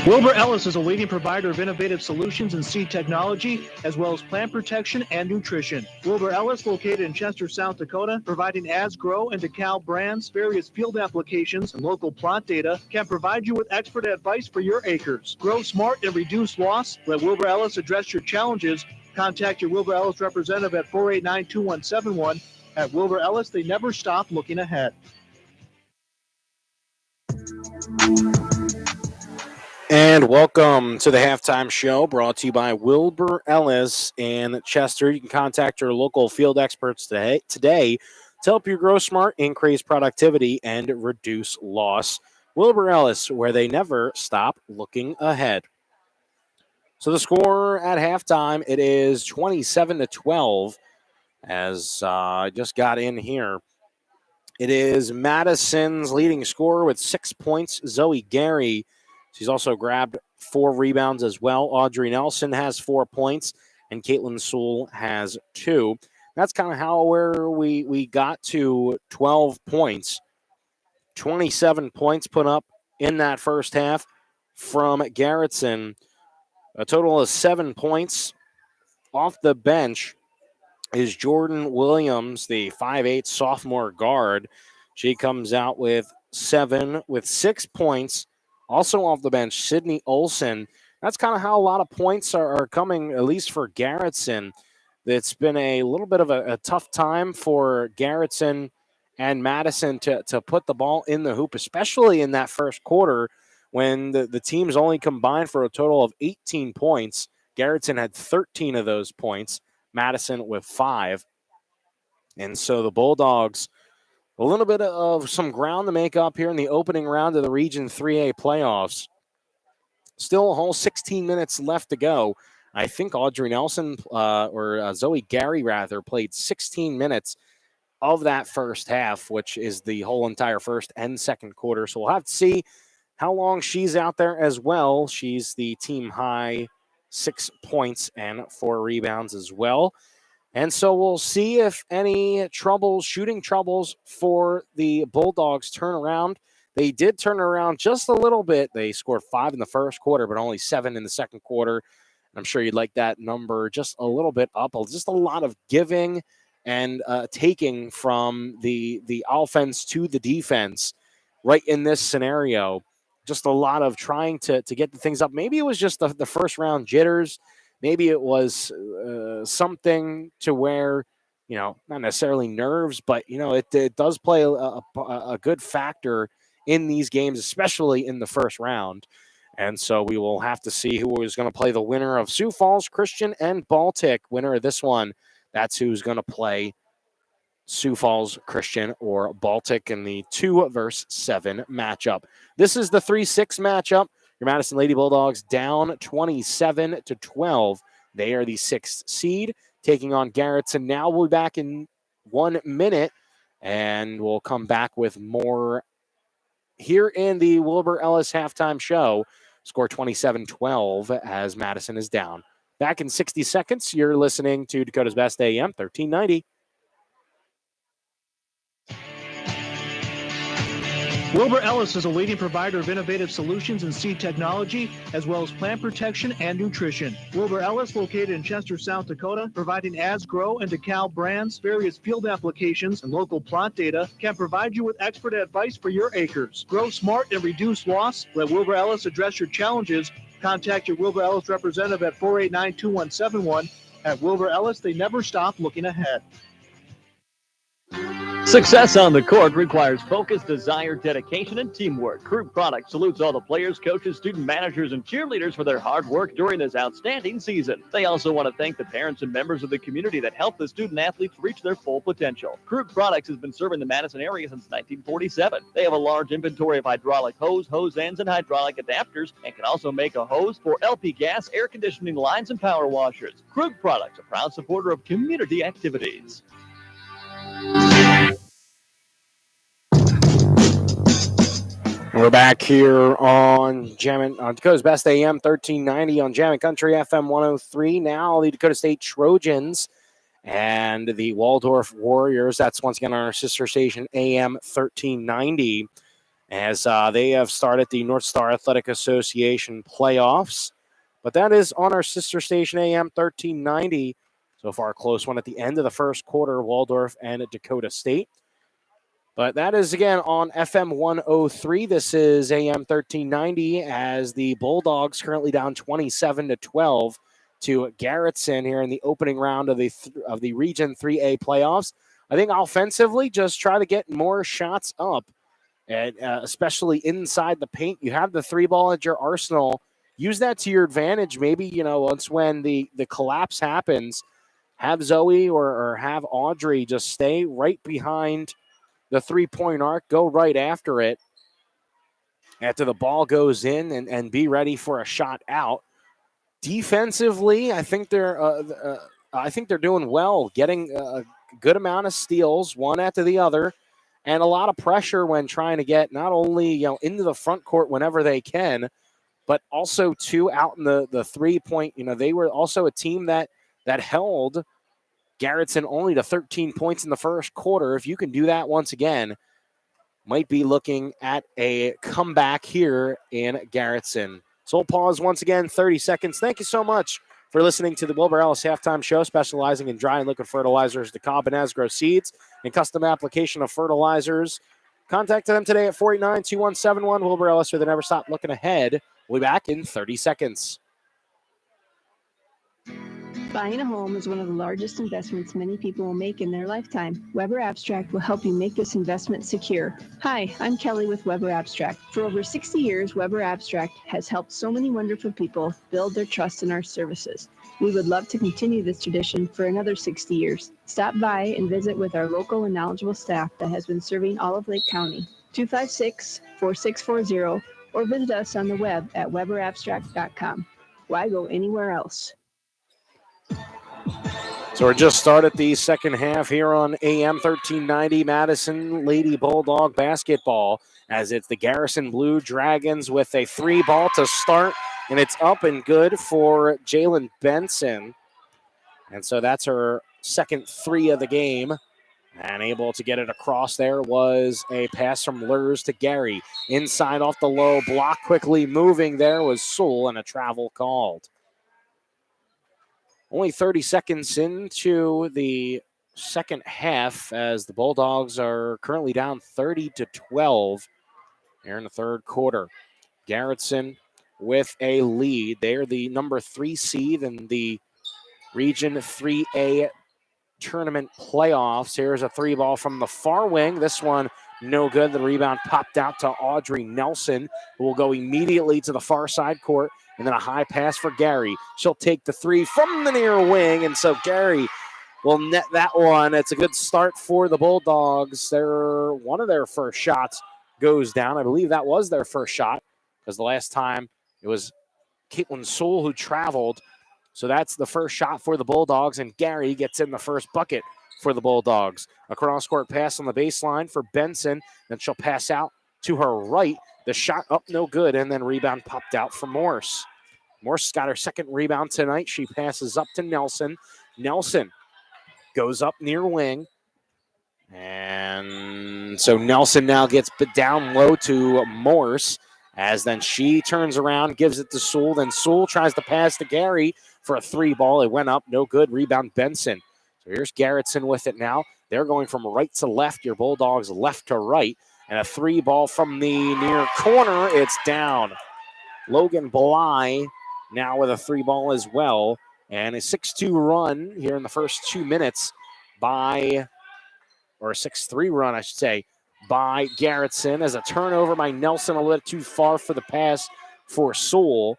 R: Wilbur Ellis is a leading provider of innovative solutions in seed technology, as well as plant protection and nutrition. Wilbur Ellis, located in Chester, South Dakota, providing ads, grow, and DeKalb brands, various field applications, and local plot data, can provide you with expert advice for your acres. Grow smart and reduce loss. Let Wilbur Ellis address your challenges. Contact your Wilbur Ellis representative at 489-2171. At Wilbur Ellis, they never stop looking ahead.
C: And welcome to the halftime show brought to you by Wilbur Ellis in Chester. You can contact your local field experts today to help you grow smart, increase productivity, and reduce loss. Wilbur Ellis, where they never stop looking ahead. So the score at halftime, it is 27-12 as I just got in here. It is Madison's leading scorer with 6 points, Zoe Gary. She's also grabbed 4 rebounds as well. Audrey Nelson has 4 points, and Caitlin Sewell has 2. That's kind of how we got to 12 points. 27 points put up in that first half from Garretson. A total of 7 points off the bench is Jordan Williams, the 5'8" sophomore guard. She comes out with 6 points. Also off the bench, Sydney Olson. That's kind of how a lot of points are coming, at least for Garretson. It's been a little bit of a tough time for Garretson and Madison to put the ball in the hoop, especially in that first quarter when the teams only combined for a total of 18 points. Garretson had 13 of those points, Madison with 5. And so the Bulldogs, a little bit of some ground to make up here in the opening round of the Region 3A playoffs. Still a whole 16 minutes left to go. I think Audrey Nelson, Zoe Gary, rather, played 16 minutes of that first half, which is the whole entire first and second quarter. So we'll have to see how long she's out there as well. She's the team high 6 points and 4 rebounds as well. And so we'll see if any shooting troubles for the Bulldogs turn around. They did turn around just a little bit. They scored 5 in the first quarter, but only 7 in the second quarter. I'm sure you'd like that number just a little bit up. Just a lot of giving and taking from the offense to the defense right in this scenario. Just a lot of trying to get the things up. Maybe it was just the first round jitters. Maybe it was something to where, not necessarily nerves, but, it does play a good factor in these games, especially in the first round. And so we will have to see who is going to play the winner of Sioux Falls Christian and Baltic. Winner of this one, that's who's going to play Sioux Falls Christian or Baltic in the 2 versus 7 matchup. This is the 3-6 matchup. Your Madison Lady Bulldogs down 27-12. They are the 6th seed, taking on Garretson. Now we'll be back in 1 minute, and we'll come back with more here in the Wilbur Ellis halftime show. Score 27-12 as Madison is down. Back in 60 seconds, you're listening to Dakota's Best AM 1390.
R: Wilbur Ellis is a leading provider of innovative solutions in seed technology, as well as plant protection and nutrition. Wilbur Ellis, located in Chester, South Dakota, providing ads, grow, and DeKalb brands, various field applications, and local plot data, can provide you with expert advice for your acres. Grow smart and reduce loss. Let Wilbur Ellis address your challenges. Contact your Wilbur Ellis representative at 489-2171. At Wilbur Ellis, they never stop looking ahead.
E: Success on the court requires focus, desire, dedication, and teamwork. Krug Products salutes all the players, coaches, student managers, and cheerleaders for their hard work during this outstanding season. They also want to thank the parents and members of the community that help the student athletes reach their full potential. Krug Products has been serving the Madison area since 1947. They have a large inventory of hydraulic hose ends, and hydraulic adapters, and can also make a hose for LP gas, air conditioning lines, and power washers. Krug Products, a proud supporter of community activities.
C: We're back here on Dakota's Best AM 1390 on Jammin' Country FM 103. Now the Dakota State Trojans and the Waldorf Warriors. That's once again on our sister station AM 1390 as they have started the North Star Athletic Association playoffs. But that is on our sister station AM 1390. So far, a close one at the end of the first quarter, Waldorf and Dakota State. But that is, again, on FM 103. This is AM 1390 as the Bulldogs currently down 27-12 to Garretson here in the opening round of the Region 3A playoffs. I think offensively, just try to get more shots up, and especially inside the paint. You have the three ball at your arsenal. Use that to your advantage. Maybe, once when the collapse happens, have Zoe or have Audrey just stay right behind the three-point arc, go right after it after the ball goes in and be ready for a shot out. Defensively, I think they're doing well, getting a good amount of steals, one after the other, and a lot of pressure when trying to get not only into the front court whenever they can, but also out in the three-point. They were also a team that held Garretson only to 13 points in the first quarter. If you can do that once again, might be looking at a comeback here in Garretson. So we'll pause once again, 30 seconds. Thank you so much for listening to the Wilbur Ellis Halftime Show, specializing in dry and liquid fertilizers, DeKalb and Asgrow seeds, and custom application of fertilizers. Contact them today at 489-2171. Wilbur Ellis with the Never Stop Looking Ahead. We'll be back in 30 seconds.
S: Buying a home is one of the largest investments many people will make in their lifetime. Weber Abstract will help you make this investment secure. Hi, I'm Kelly with Weber Abstract. For over 60 years, Weber Abstract has helped so many wonderful people build their trust in our services. We would love to continue this tradition for another 60 years. Stop by and visit with our local and knowledgeable staff that has been serving all of Lake County. 256-4640 or visit us on the web at weberabstract.com. Why go anywhere else?
C: So we're just started the second half here on AM 1390 Madison Lady Bulldog basketball as it's the Garrison Blue Dragons with a three ball to start, and it's up and good for Jalen Benson. And so that's her second three of the game. And able to get it across there was a pass from Lurs to Gary. Inside off the low block, quickly moving there was Sewell, and a travel called. Only 30 seconds into the second half as the Bulldogs are currently down 30-12 here in the third quarter. Garretson with a lead. They're the number 3 seed in the Region 3A tournament playoffs. Here's a three ball from the far wing. This one no good. The rebound popped out to Audrey Nelson, who will go immediately to the far side court. And then a high pass for Gary. She'll take the three from the near wing. And so Gary will net that one. It's a good start for the Bulldogs. One of their first shots goes down. I believe that was their first shot because the last time it was Caitlin Sewell who traveled. So that's the first shot for the Bulldogs. And Gary gets in the first bucket for the Bulldogs. A cross-court pass on the baseline for Benson. Then she'll pass out to her right. The shot up no good, and then rebound popped out for Morse. Morse got her second rebound tonight. She passes up to Nelson. Nelson goes up near wing. And so Nelson now gets down low to Morse, as then she turns around, gives it to Sewell. Then Sewell tries to pass to Gary for a 3-ball. It went up, no good. Rebound Benson. So here's Garretson with it now. They're going from right to left. Your Bulldogs left to right. And a 3-ball from the near corner. It's down. Logan Bly now with a 3-ball as well. And a 6-2 run here in the first 2 minutes or a 6-3 run, I should say, by Garretson, as a turnover by Nelson, a little too far for the pass for Sewell.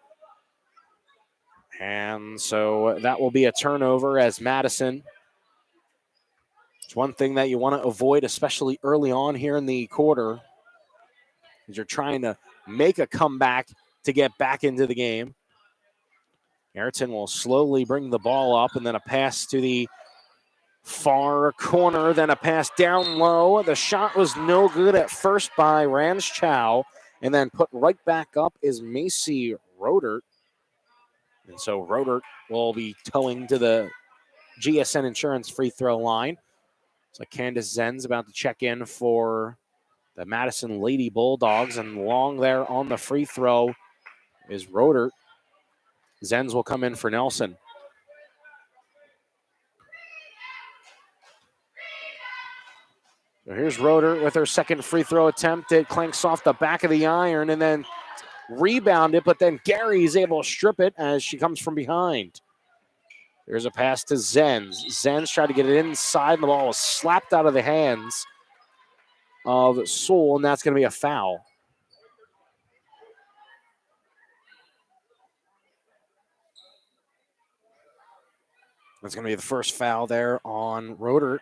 C: And so that will be a turnover as Madison. It's one thing that you want to avoid, especially early on here in the quarter, is you're trying to make a comeback to get back into the game. Garretson will slowly bring the ball up, and then a pass to the far corner, then a pass down low. The shot was no good at first by Ranschow, and then put right back up is Macy Rodert. And so Rodert will be towing to the GSN Insurance free throw line. So Candace Zen's about to check in for the Madison Lady Bulldogs, and long there on the free throw is Rodert. Zenz will come in for Nelson. So here's Rodert with her second free throw attempt. It clanks off the back of the iron and then rebounded, but then Gary is able to strip it as she comes from behind. There's a pass to Zenz. Zenz tried to get it inside, and the ball was slapped out of the hands of Sewell, and that's going to be a foul. That's going to be the first foul there on Rodert.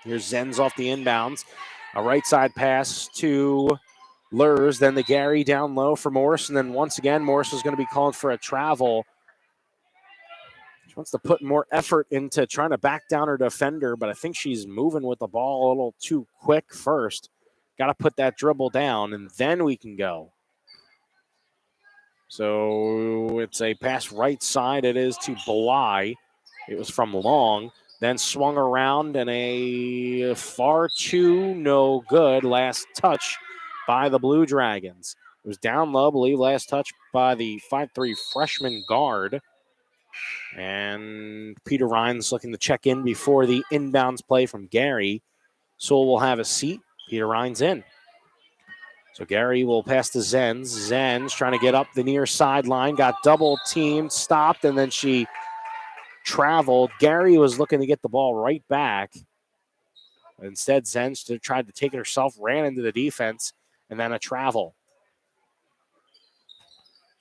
C: Here's Zenz off the inbounds. A right side pass to Lurs, then the Gary down low for Morris, and then once again, Morris is going to be called for a travel. She wants to put more effort into trying to back down her defender, but I think she's moving with the ball a little too quick first. Got to put that dribble down, and then we can go. So it's a pass right side. It is to Bly. It was from Long. Then swung around, and a far too no good last touch by the Blue Dragons. It was down low, I believe, last touch by the 5'3" freshman guard. And Peter Rhines looking to check in before the inbounds play from Gary. Sewell will have a seat. Peter Rhines in. So Gary will pass to Zenz. Zenz trying to get up the near sideline, got double teamed, stopped, and then she traveled. Gary was looking to get the ball right back. Instead, Zenz tried to take it herself, ran into the defense, and then a travel.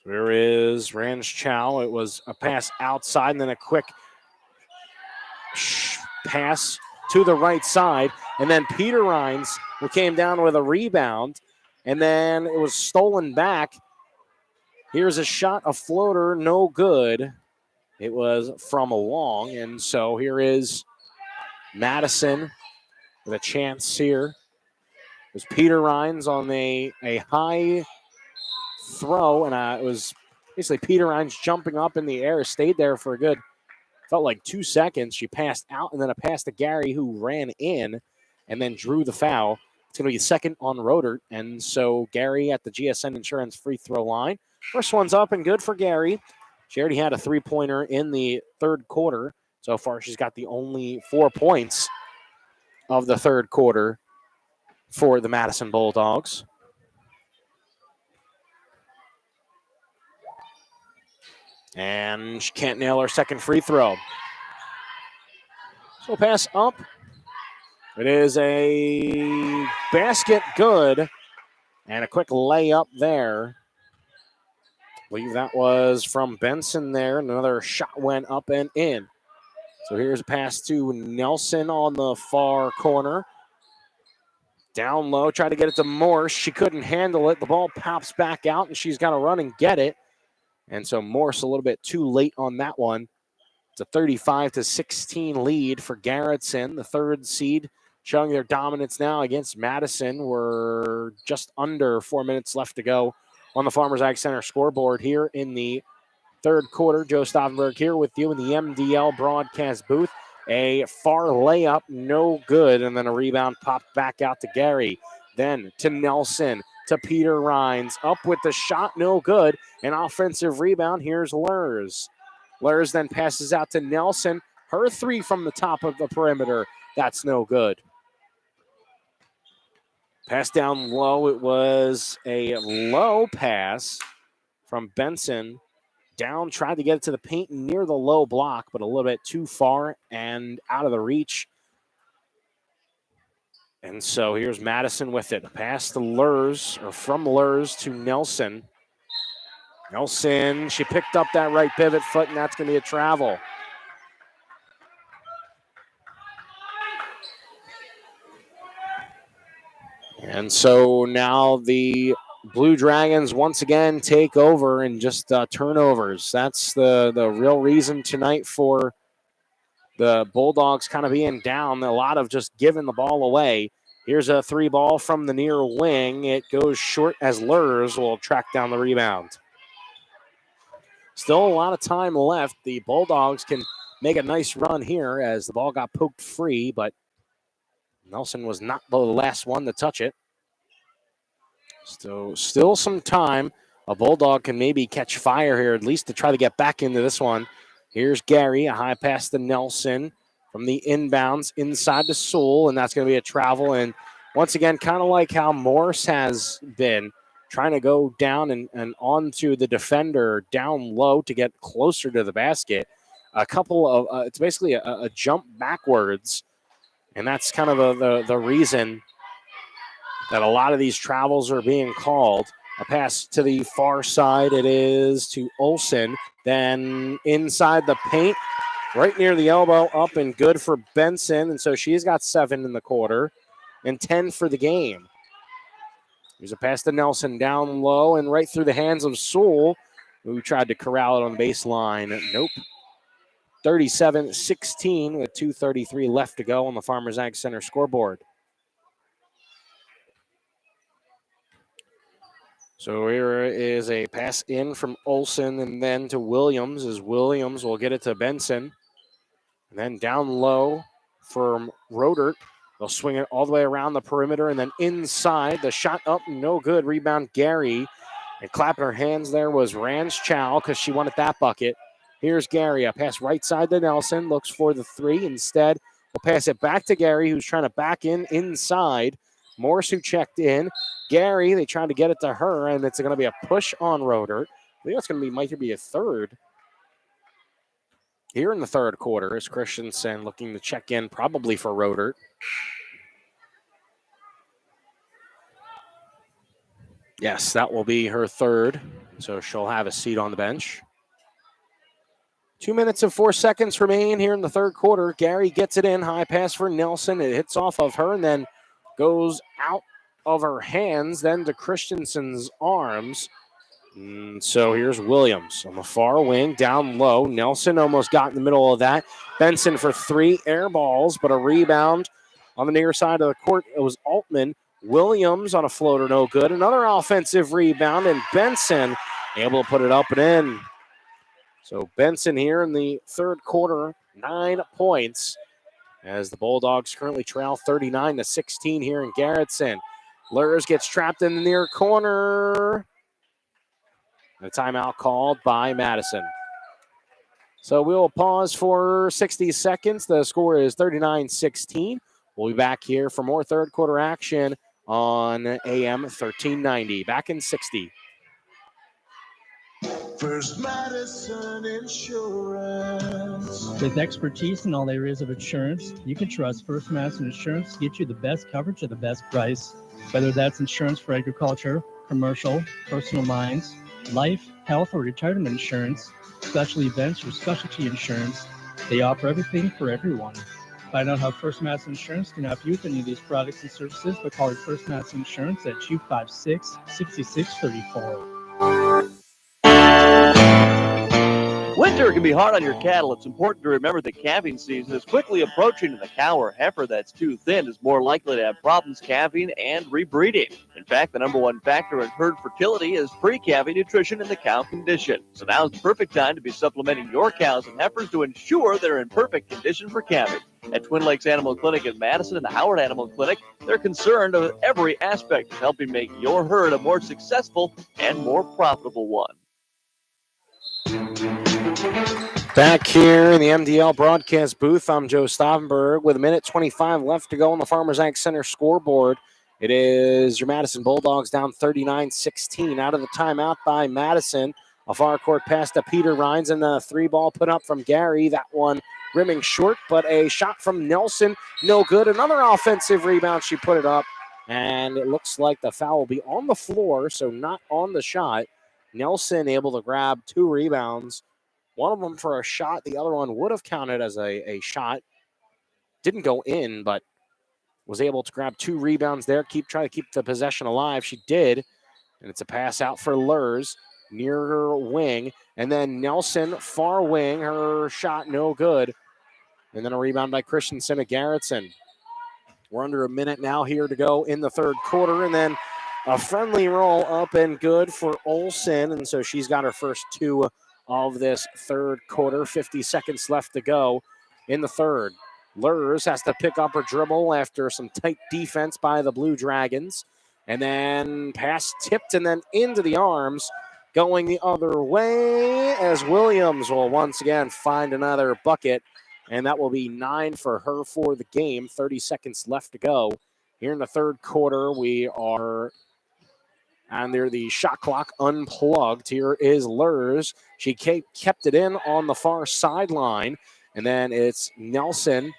C: There is Ranschow. It was a pass outside and then a quick pass to the right side. And then Peter Rhines, who came down with a rebound, and then it was stolen back. Here's a shot, a floater, no good. It was from Long, and so here is Madison with a chance here. It was Peter Rhines on a high throw, and it was basically Peter Rhines jumping up in the air, stayed there for a good, felt like 2 seconds. She passed out, and then a pass to Gary, who ran in and then drew the foul. It's going to be second on Rodert, and so Gary at the GSN Insurance free throw line. First one's up and good for Gary. She already had a three-pointer in the third quarter. So far, she's got the only 4 points of the third quarter for the Madison Bulldogs. And she can't nail her second free throw. So pass up. It is a basket good. And a quick layup there. I believe that was from Benson there. Another shot went up and in. So here's a pass to Nelson on the far corner. Down low, tried to get it to Morse. She couldn't handle it. The ball pops back out, and she's got to run and get it. And so Morse a little bit too late on that one. It's a 35-16 lead for Garretson, the third seed, showing their dominance now against Madison. We're just under 4 minutes left to go on the Farmers Ag Center scoreboard here in the third quarter. Joe Stauffenberg here with you in the MDL broadcast booth. A far layup, no good, and then a rebound popped back out to Gary. Then to Nelson, to Peter Rhines, up with the shot, no good. An offensive rebound, here's Lurs. Lurs then passes out to Nelson. Her three from the top of the perimeter, that's no good. Pass down low, it was a low pass from Benson. Down, tried to get it to the paint near the low block, but a little bit too far and out of the reach. And so here's Madison with it. Pass to Lurs, or from Lurs to Nelson. Nelson, she picked up that right pivot foot, and that's going to be a travel. And so now the Blue Dragons once again take over and just turnovers. That's the real reason tonight for the Bulldogs kind of being down. A lot of just giving the ball away. Here's a three ball from the near wing. It goes short as Lurs will track down the rebound. Still a lot of time left. The Bulldogs can make a nice run here as the ball got poked free, but Nelson was not the last one to touch it. So still some time. A Bulldog can maybe catch fire here, at least to try to get back into this one. Here's Gary, a high pass to Nelson from the inbounds inside to Sewell, and that's going to be a travel. And once again, kind of like how Morse has been, trying to go down and onto the defender down low to get closer to the basket. A couple of, it's basically a jump backwards, and that's kind of the reason that a lot of these travels are being called. A pass to the far side, it is to Olsen. Then inside the paint, right near the elbow, up and good for Benson. And so she's got 7 in the quarter and 10 for the game. Here's a pass to Nelson down low and right through the hands of Sewell, who tried to corral it on the baseline. Nope. 37-16 with 2:33 left to go on the Farmers Ag Center scoreboard. So here is a pass in from Olsen and then to Williams, as Williams will get it to Benson. And then down low from Rodert. They'll swing it all the way around the perimeter and then inside. The shot up, no good. Rebound Gary. And clapping her hands there was Ranch Chow because she wanted that bucket. Here's Gary. A pass right side to Nelson. Looks for the three. Instead, we'll pass it back to Gary, who's trying to back in inside. Morse, who checked in. Gary, they tried to get it to her, and it's going to be a push on Rodert. I think that's going to be, might be a third. Here in the third quarter is Christensen looking to check in, probably for Rodert. Yes, that will be her third, so she'll have a seat on the bench. 2 minutes and 4 seconds remain here in the third quarter. Gary gets it in, high pass for Nelson. It hits off of her and then goes out of her hands, then to Christensen's arms. And so here's Williams on the far wing, down low. Nelson almost got in the middle of that. Benson for 3 air balls, but a rebound on the near side of the court. It was Altman. Williams on a floater, no good. Another offensive rebound, and Benson able to put it up and in. So Benson here in the third quarter, 9 points, as the Bulldogs currently trail 39-16 here in Garretson. Lurs gets trapped in the near corner. A timeout called by Madison. So we'll pause for 60 seconds. The score is 39-16. We'll be back here for more third quarter action on AM 1390. Back in 60.
O: First Madison Insurance.
G: With expertise in all areas of insurance, you can trust First Madison Insurance to get you the best coverage at the best price. Whether that's insurance for agriculture, commercial, personal lines, life, health, or retirement insurance, special events, or specialty insurance, they offer everything for everyone. Find out how First Madison Insurance can help you with any of these products and services by calling First Madison Insurance at 256-6634.
T: When
E: Winter can be hard on your cattle. It's important to remember that calving season is quickly approaching, and the cow or heifer that's too thin is more likely to have problems calving and rebreeding. In fact, the number one factor in herd fertility is pre-calving nutrition and the cow condition. So now's the perfect time to be supplementing your cows and heifers to ensure they're in perfect condition for calving. At Twin Lakes Animal Clinic in Madison and the Howard Animal Clinic, they're concerned with every aspect of helping make your herd a more successful and more profitable one.
C: Back here in the MDL broadcast booth, I'm Joe Stauffenberg with 1:25 left to go on the Farmers Ag Center scoreboard. It is your Madison Bulldogs down 39-16 out of the timeout by Madison. A far court pass to Peter Rhines and a 3-ball put up from Gary. That one rimming short, but a shot from Nelson, no good. Another offensive rebound. She put it up, and it looks like the foul will be on the floor, so not on the shot. Nelson able to grab 2 rebounds. One of them for a shot. The other one would have counted as a shot. Didn't go in, but was able to grab 2 rebounds there. Try to keep the possession alive. She did. And it's a pass out for Lurs near her wing. And then Nelson, far wing. Her shot no good. And then a rebound by Christensen at Garretson. We're under a minute now here to go in the third quarter. And then a friendly roll up and good for Olsen. And so she's got her first 2 of this third quarter. 50 seconds left to go in the third. Lurs has to pick up her dribble after some tight defense by the Blue Dragons. And then pass tipped and then into the arms. Going the other way as Williams will once again find another bucket. And that will be 9 for her for the game. 30 seconds left to go. Here in the third quarter, we are under the shot clock unplugged. Here is Lurs. She kept it in on the far sideline. And then it's Nelson.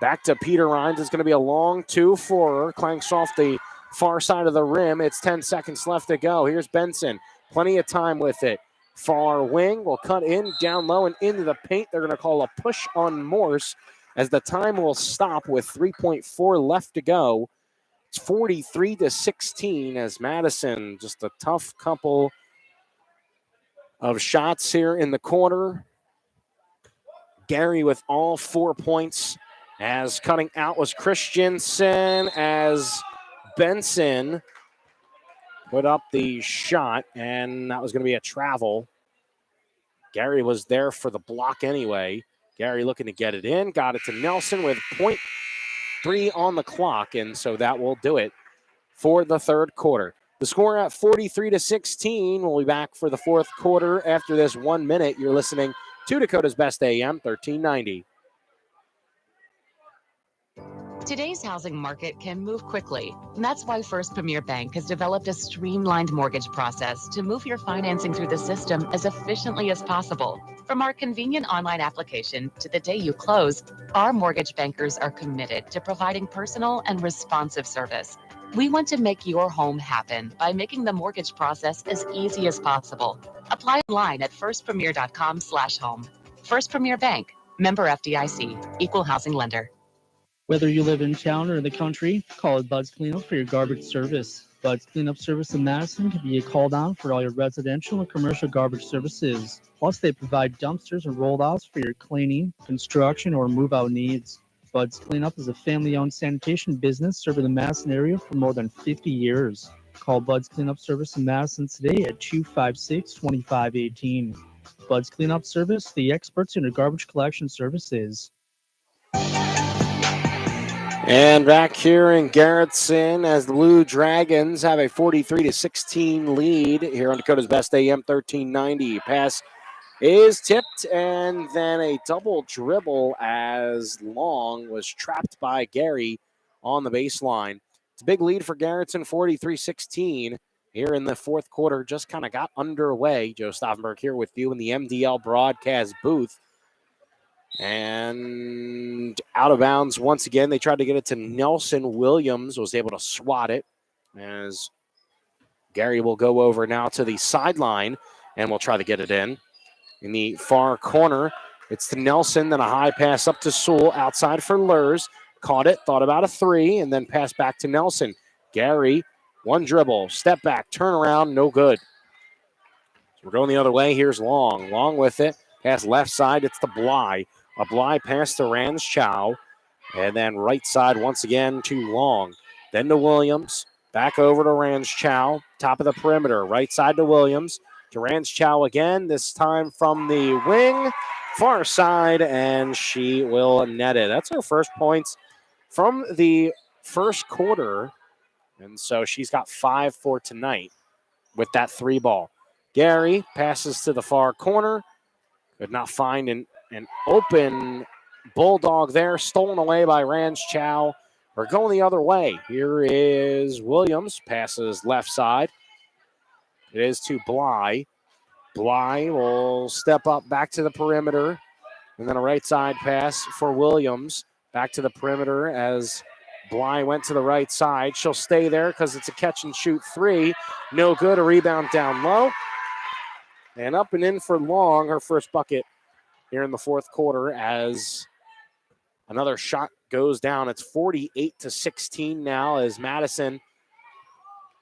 C: Back to Peter Rhines. It's going to be a long 2 for her. Clanks off the far side of the rim. It's 10 seconds left to go. Here's Benson. Plenty of time with it. Far wing will cut in, down low, and into the paint. They're going to call a push on Morse as the time will stop with 3.4 left to go. It's 43-16 as Madison, just a tough couple of shots here in the quarter. Gary with all 4 points as cutting out was Christensen as Benson put up the shot, and that was going to be a travel. Gary was there for the block anyway. Gary looking to get it in, got it to Nelson with 0.3 on the clock, and so that will do it for the third quarter. The score at 43-16. We'll be back for the fourth quarter after this 1 minute. You're listening to Dakota's Best AM 1390.
T: Today's housing market can move quickly, and that's why First Premier Bank has developed a streamlined mortgage process to move your financing through the system as efficiently as possible. From our convenient online application to the day you close, our mortgage bankers are committed to providing personal and responsive service. We want to make your home happen by making the mortgage process as easy as possible. Apply online at firstpremier.com/home. First Premier Bank, member FDIC, equal housing lender.
G: Whether you live in town or in the country, call it Bud's Cleanup for your garbage service. Bud's Cleanup Service in Madison can be called on for all your residential and commercial garbage services. Plus, they provide dumpsters and roll-outs for your cleaning, construction, or move-out needs. Bud's Cleanup is a family-owned sanitation business serving the Madison area for more than 50 years. Call Bud's Cleanup Service in Madison today at 256-2518. Bud's Cleanup Service, the experts in your garbage collection services.
C: And back here in Garretson as the Blue Dragons have a 43-16 lead here on Dakota's Best AM 1390. Pass is tipped, and then a double dribble as Long was trapped by Gary on the baseline. It's a big lead for Garretson, 43-16 here in the fourth quarter. Just kind of got underway. Joe Stauffenberg here with you in the MDL broadcast booth. And out of bounds once again. They tried to get it to Nelson. Williams was able to swat it as Gary will go over now to the sideline and will try to get it in. In the far corner, it's to Nelson, then a high pass up to Sewell, outside for Lurs. Caught it, thought about a 3, and then pass back to Nelson. Gary, one dribble, step back, turn around, no good. We're going the other way. Here's Long. Long with it. Pass left side. It's to Bly. A Bly pass to Ranschow. And then right side once again to Long. Then to Williams. Back over to Ranschow. Top of the perimeter. Right side to Williams. To Ranschow again. This time from the wing. Far side. And she will net it. That's her first points from the first quarter. And so she's got 5 for tonight with that 3 ball. Gary passes to the far corner. Could not find an open Bulldog there. Stolen away by Ranschow. We're going the other way. Here is Williams. Passes left side. It is to Bly. Bly will step up back to the perimeter. And then a right side pass for Williams. Back to the perimeter as Bly went to the right side. She'll stay there because it's a catch and shoot 3. No good. A rebound down low. And up and in for Long, her first bucket here in the fourth quarter as another shot goes down. It's 48-16 now as Madison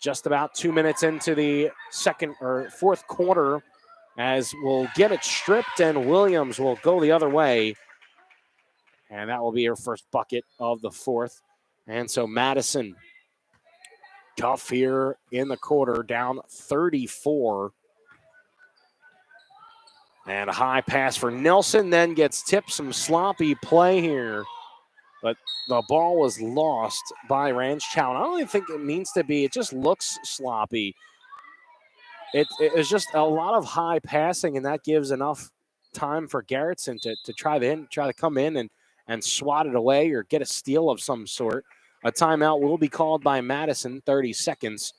C: just about 2 minutes into the fourth quarter as we'll get it stripped and Williams will go the other way. And that will be her first bucket of the fourth. And so Madison tough here in the quarter, down 34. And a high pass for Nelson, then gets tipped. Some sloppy play here. But the ball was lost by Ranschow. I don't even think it means to be. It just looks sloppy. It is just a lot of high passing, and that gives enough time for Garretson to try to come in and swat it away or get a steal of some sort. A timeout will be called by Madison, 30 seconds.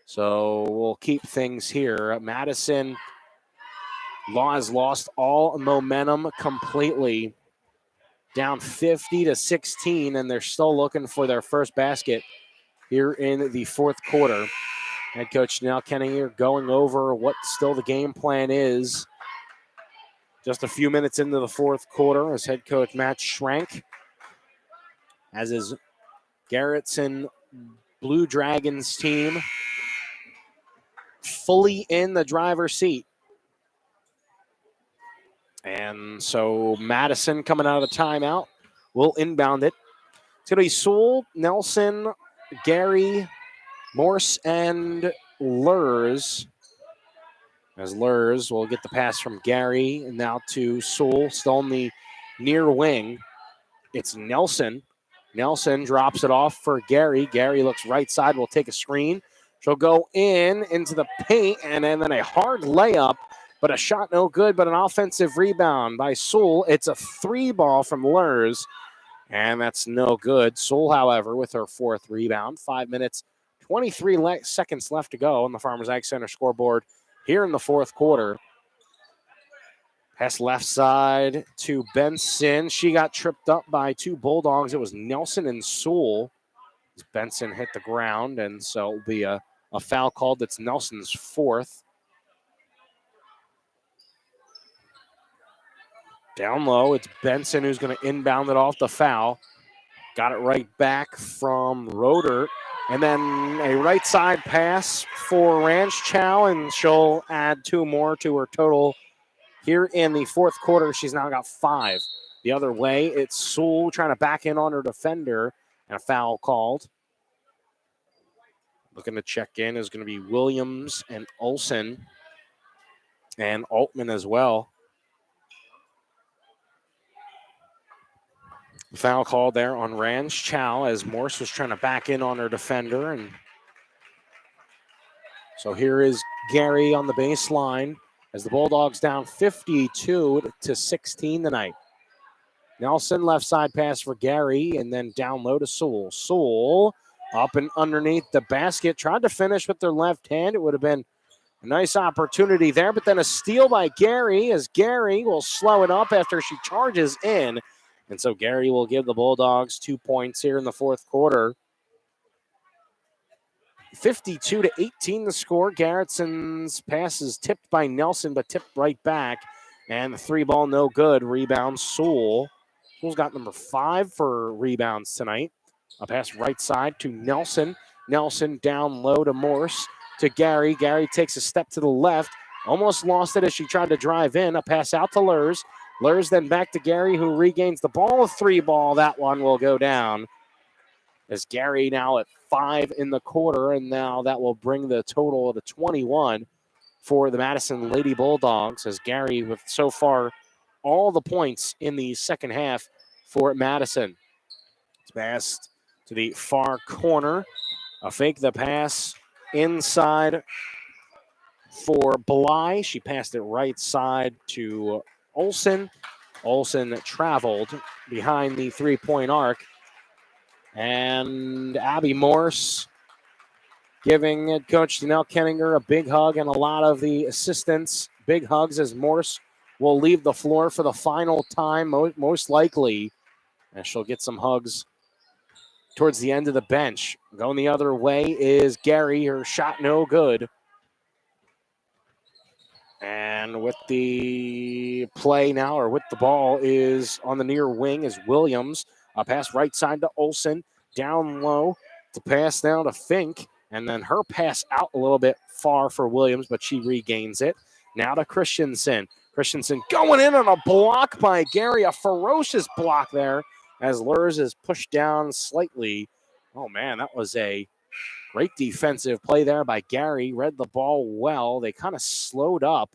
C: So we'll keep things here. Madison has lost all momentum completely. Down 50-16, and they're still looking for their first basket here in the fourth quarter. Head coach Nell Kenninger going over what still the game plan is. Just a few minutes into the fourth quarter as head coach Matt Schrank, as is Garretson Blue Dragons team, fully in the driver's seat. And so Madison coming out of the timeout will inbound it. It's going to be Sewell, Nelson, Gary, Morse, and Lurs. As Lurs will get the pass from Gary and now to Sewell, still on the near wing. It's Nelson. Nelson drops it off for Gary. Gary looks right side, will take a screen. She'll go into the paint, and then a hard layup. But a shot no good, but an offensive rebound by Sewell. It's a 3 ball from Lurs, and that's no good. Sewell, however, with her 4th rebound. 5 minutes, 23 seconds left to go on the Farmers Ag Center scoreboard here in the fourth quarter. Pass left side to Benson. She got tripped up by 2 Bulldogs. It was Nelson and Sewell. Benson hit the ground, and so it will be a foul called. That's Nelson's 4th. Down low, it's Benson who's going to inbound it off the foul. Got it right back from Roeder. And then a right side pass for Ranschow, and she'll add 2 more to her total here in the fourth quarter. She's now got 5. The other way, it's Sewell trying to back in on her defender, and a foul called. Looking to check in is going to be Williams and Olsen and Altman as well. Foul called there on Ranschow as Morse was trying to back in on her defender. And so here is Gary on the baseline as the Bulldogs down 52-16 tonight. Nelson left side pass for Gary and then down low to Sewell. Sewell up and underneath the basket. Tried to finish with their left hand. It would have been a nice opportunity there, but then a steal by Gary as Gary will slow it up after she charges in. And so Gary will give the Bulldogs 2 points here in the fourth quarter. 52-18 the score. Garretson's pass is tipped by Nelson, but tipped right back. And the 3 ball no good. Rebound Sewell. Sewell's got number 5 for rebounds tonight. A pass right side to Nelson. Nelson down low to Morse to Gary. Gary takes a step to the left. Almost lost it as she tried to drive in. A pass out to Lurs. Lurs then back to Gary, who regains the ball. A 3-ball. That one will go down. As Gary now at 5 in the quarter, and now that will bring the total to 21 for the Madison Lady Bulldogs, as Gary with so far all the points in the second half for Madison. It's passed to the far corner. A fake the pass inside for Bly. She passed it right side to Olsen. Olsen traveled behind the three-point arc. And Abby Morse giving head coach Janelle Kenninger a big hug, and a lot of the assistants big hugs as Morse will leave the floor for the final time, most likely. And she'll get some hugs towards the end of the bench. Going the other way is Gary. Her shot no good. And with the play now, or with the ball, is on the near wing is Williams. A pass right side to Olsen. Down low. The pass now to Fink. And then her pass out a little bit far for Williams, but she regains it. Now to Christensen. Christensen going in on a block by Gary. A ferocious block there as Lurs is pushed down slightly. Oh, man, that was a great defensive play there by Gary. Read the ball well. They kind of slowed up,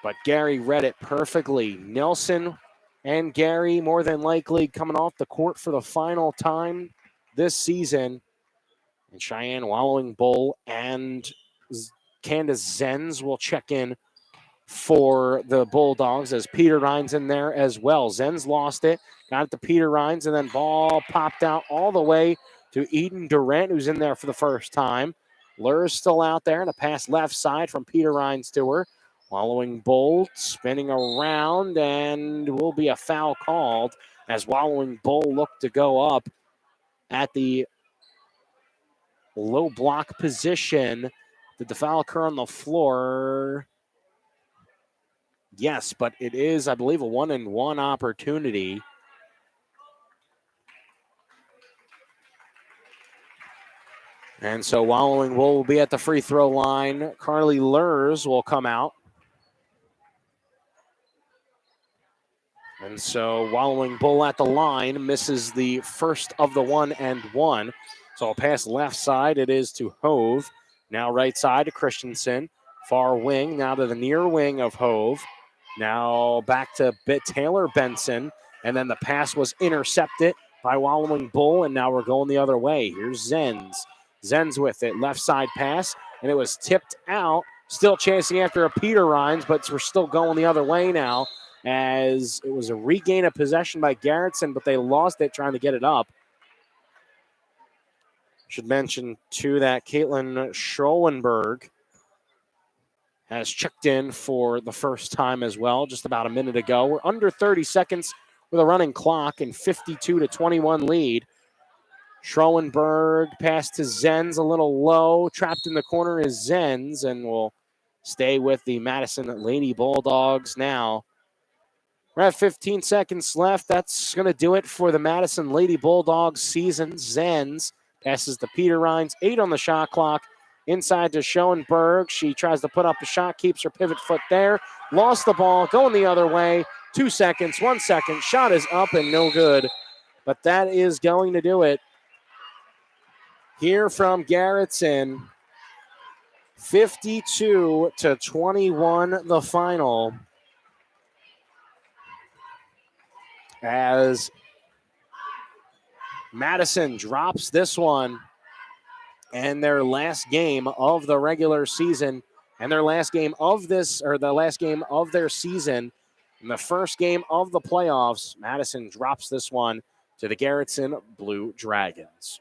C: but Gary read it perfectly. Nelson and Gary more than likely coming off the court for the final time this season. And Cheyenne Wallowing Bull and Candace Zenz will check in for the Bulldogs as Peter Rhines in there as well. Zenz lost it, got it to Peter Rhines, and then ball popped out all the way to Eden Durant, who's in there for the first time. Lur's still out there, and a pass left side from Peter Rhines to her. Wallowing Bull spinning around, and will be a foul called as Wallowing Bull looked to go up at the low block position. Did the foul occur on the floor? Yes, but it is, I believe, a 1-and-1 opportunity. And so Wallowing will be at the free throw line. Carly Lurs will come out. And so Wallowing Bull at the line misses the first of the 1-and-1. So I'll pass left side. It is to Hove. Now right side to Christensen. Far wing, now to the near wing of Hove. Now back to Taylor Benson. And then the pass was intercepted by Wallowing Bull, and now we're going the other way. Here's Zenz. Zenz with it. Left side pass, and it was tipped out. Still chasing after a Peter Rhines, but we're still going the other way now, as it was a regain of possession by Garretson, but they lost it trying to get it up. Should mention, too, that Caitlin Schoenberg has checked in for the first time as well, just about a minute ago. We're under 30 seconds with a running clock and 52-21 lead. Schoenberg pass to Zenz, a little low. Trapped in the corner is Zenz, and will stay with the Madison Lady Bulldogs now. We're at 15 seconds left. That's going to do it for the Madison Lady Bulldogs season. Zenz passes to Peter Rhines, 8 on the shot clock. Inside to Schoenberg. She tries to put up a shot, keeps her pivot foot there. Lost the ball, going the other way. 2 seconds, 1 second. Shot is up and no good. But that is going to do it. Here from Garretson, 52-21 the final. As Madison drops this one, and their last game of the regular season, and their last game of this, or the last game of their season, in the first game of the playoffs, Madison drops this one to the Garretson Blue Dragons.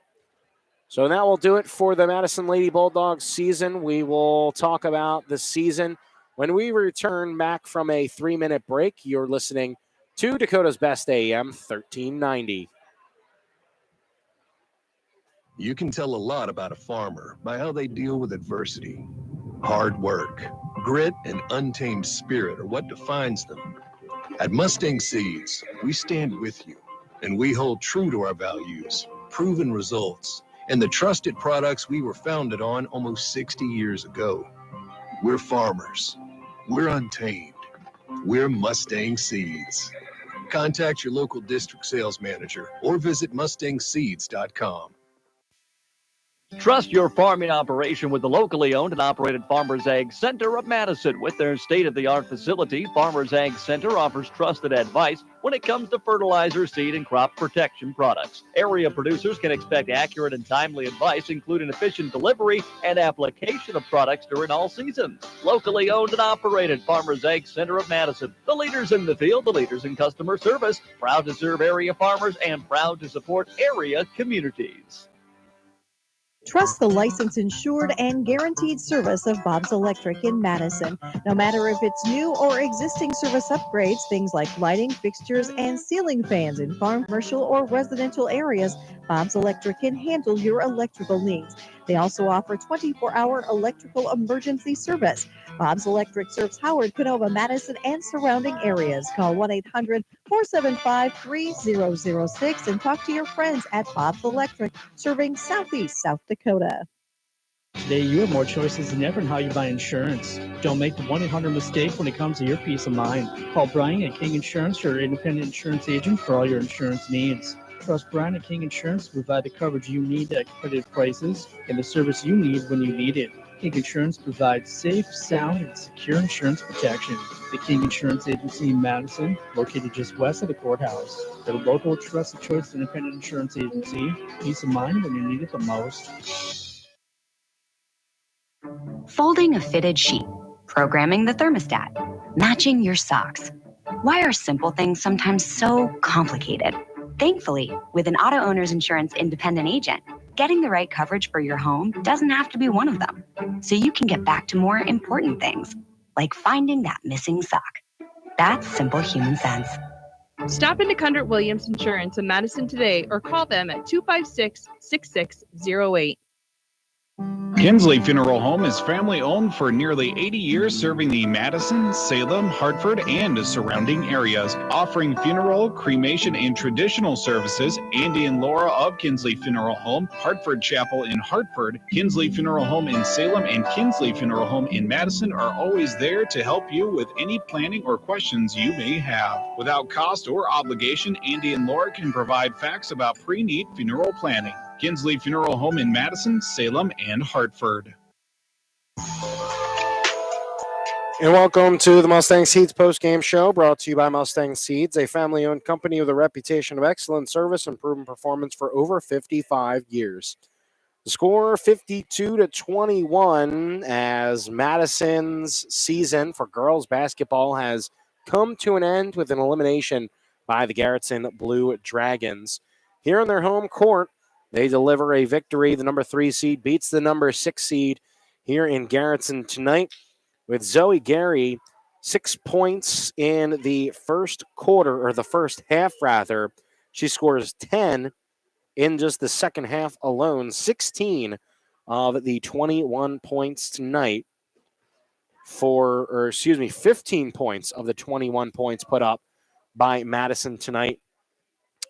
C: So that will do it for the Madison Lady Bulldogs season. We will talk about the season when we return back from a 3-minute break. You're listening to Dakota's Best AM 1390.
M: You can tell a lot about a farmer by how they deal with adversity. Hard work, grit, and untamed spirit are what defines them. At Mustang Seeds, we stand with you, and we hold true to our values, proven results, and the trusted products we were founded on almost 60 years ago. We're farmers. We're untamed. We're Mustang Seeds. Contact your local district sales manager or visit mustangseeds.com.
E: Trust your farming operation with the locally owned and operated Farmers Ag Center of Madison. With their state-of-the-art facility, Farmers Ag Center offers trusted advice when it comes to fertilizer, seed, and crop protection products. Area producers can expect accurate and timely advice, including efficient delivery and application of products during all seasons. Locally owned and operated Farmers Ag Center of Madison. The leaders in the field, the leaders in customer service, proud to serve area farmers and proud to support area communities.
F: Trust the licensed, insured, and guaranteed service of Bob's Electric in Madison. No matter if it's new or existing service upgrades, things like lighting, fixtures, and ceiling fans in farm, commercial, or residential areas, Bob's Electric can handle your electrical needs. They also offer 24-hour electrical emergency service. Bob's Electric serves Howard, Canova, Madison, and surrounding areas. Call 1-800-475-3006 and talk to your friends at Bob's Electric, serving Southeast South Dakota.
G: Today, you have more choices than ever in how you buy insurance. Don't make the 1-800 mistake when it comes to your peace of mind. Call Brian at King Insurance, your independent insurance agent for all your insurance needs. Trust Brian at King Insurance to provide the coverage you need at competitive prices and the service you need when you need it. King Insurance provides safe, sound, and secure insurance protection. The King Insurance Agency in Madison, located just west of the courthouse. The local trusted choice independent insurance agency. Peace of mind when you need it the most.
H: Folding a fitted sheet, programming the thermostat, matching your socks. Why are simple things sometimes so complicated? Thankfully, with an auto owner's insurance independent agent, getting the right coverage for your home doesn't have to be one of them. So you can get back to more important things, like finding that missing sock. That's simple human sense.
I: Stop into Kundert Williams Insurance in Madison today or call them at 256-6608.
J: Kinsley Funeral Home is family owned for nearly 80 years, serving the Madison, Salem, Hartford, and surrounding areas, offering funeral, cremation, and traditional services. Andy and Laura of Kinsley Funeral Home, Hartford Chapel in Hartford, Kinsley Funeral Home in Salem, and Kinsley Funeral Home in Madison are always there to help you with any planning or questions you may have. Without cost or obligation, Andy and Laura can provide facts about pre-need funeral planning. Kinsley Funeral Home in Madison, Salem, and Hartford.
C: And welcome to the Mustang Seeds post-game show, brought to you by Mustang Seeds, a family-owned company with a reputation of excellent service and proven performance for over 55 years. The score 52-21 as Madison's season for girls basketball has come to an end with an elimination by the Garretson Blue Dragons. Here on their home court, they deliver a victory. The number 3 seed beats the number 6 seed here in Garretson tonight, with Zoe Gary 6 points in the first quarter, or the first half rather. She scores 10 in just the second half alone, 16 of the 21 points tonight 15 points of the 21 points put up by Madison tonight,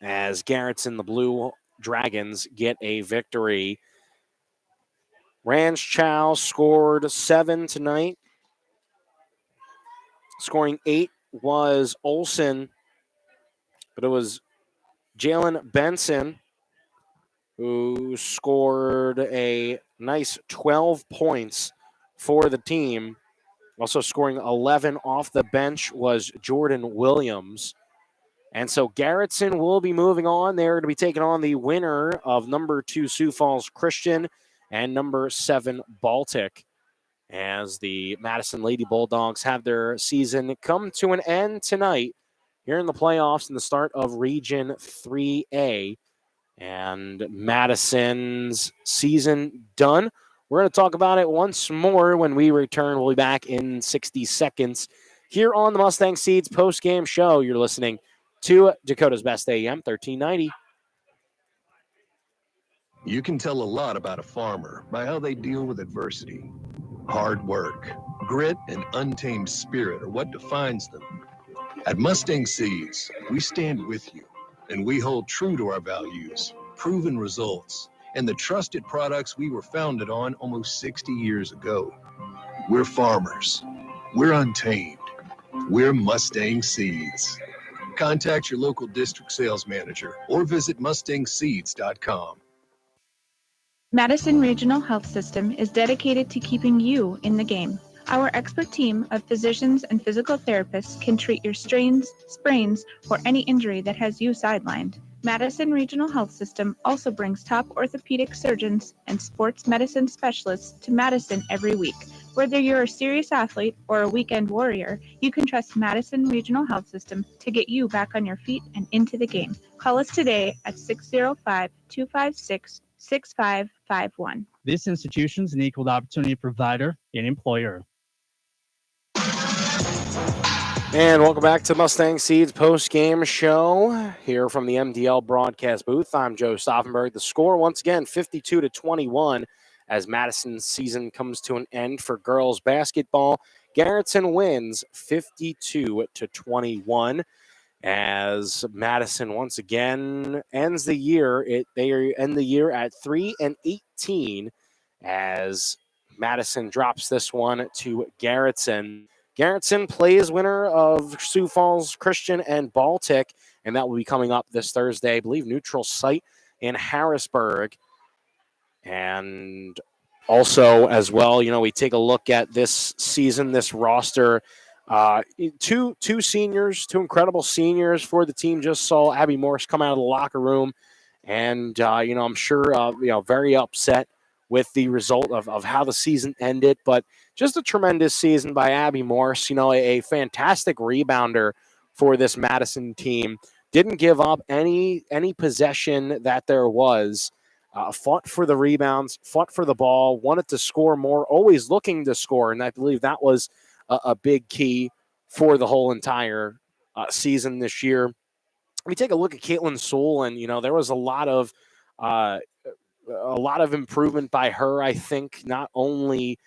C: as Garretson, the Blue Dragons, get a victory. Ranch Chow scored 7 tonight. Scoring 8 was Olsen, but it was Jalen Benson who scored a nice 12 points for the team. Also scoring 11 off the bench was Jordan Williams. And so Garretson will be moving on. They're to be taking on the winner of number 2 Sioux Falls Christian and number 7 Baltic, as the Madison Lady Bulldogs have their season come to an end tonight here in the playoffs and the start of Region 3A. And Madison's season done. We're going to talk about it once more when we return. We'll be back in 60 seconds here on the Mustang Seeds post-game show. You're listening to Dakota's Best AM 1390.
M: You can tell a lot about a farmer by how they deal with adversity. Hard work, grit, and untamed spirit are what defines them. At Mustang Seeds, we stand with you, and we hold true to our values, proven results, and the trusted products we were founded on almost 60 years ago. We're farmers. We're untamed. We're Mustang Seeds. Contact your local district sales manager or visit mustangseeds.com.
K: Madison Regional Health System is dedicated to keeping you in the game. Our expert team of physicians and physical therapists can treat your strains, sprains, or any injury that has you sidelined. Madison Regional Health System also brings top orthopedic surgeons and sports medicine specialists to Madison every week. Whether you're a serious athlete or a weekend warrior, you can trust Madison Regional Health System to get you back on your feet and into the game. Call us today at 605-256-6551.
G: This institution is an equal opportunity provider and employer.
C: And welcome back to Mustang Seeds post-game show here from the MDL broadcast booth. I'm Joe Stauffenberg. The score, once again, 52-21 as Madison's season comes to an end for girls basketball. Garretson wins 52-21 as Madison once again ends the year. They end the year at 3-18 as Madison drops this one to Garretson. Garretson plays winner of Sioux Falls Christian and Baltic, and that will be coming up this Thursday, I believe, neutral site in Harrisburg. And also, as well, we take a look at this season, this roster. Two seniors, two incredible seniors for the team. Just saw Abby Morse come out of the locker room, and I'm sure very upset with the result of how the season ended. But just a tremendous season by Abby Morse. A fantastic rebounder for this Madison team. Didn't give up any possession that there was. Fought for the rebounds, fought for the ball, wanted to score more, always looking to score. And I believe that was a big key for the whole entire season this year. We take a look at Caitlin Sewell, and there was a lot of improvement by her. I think not only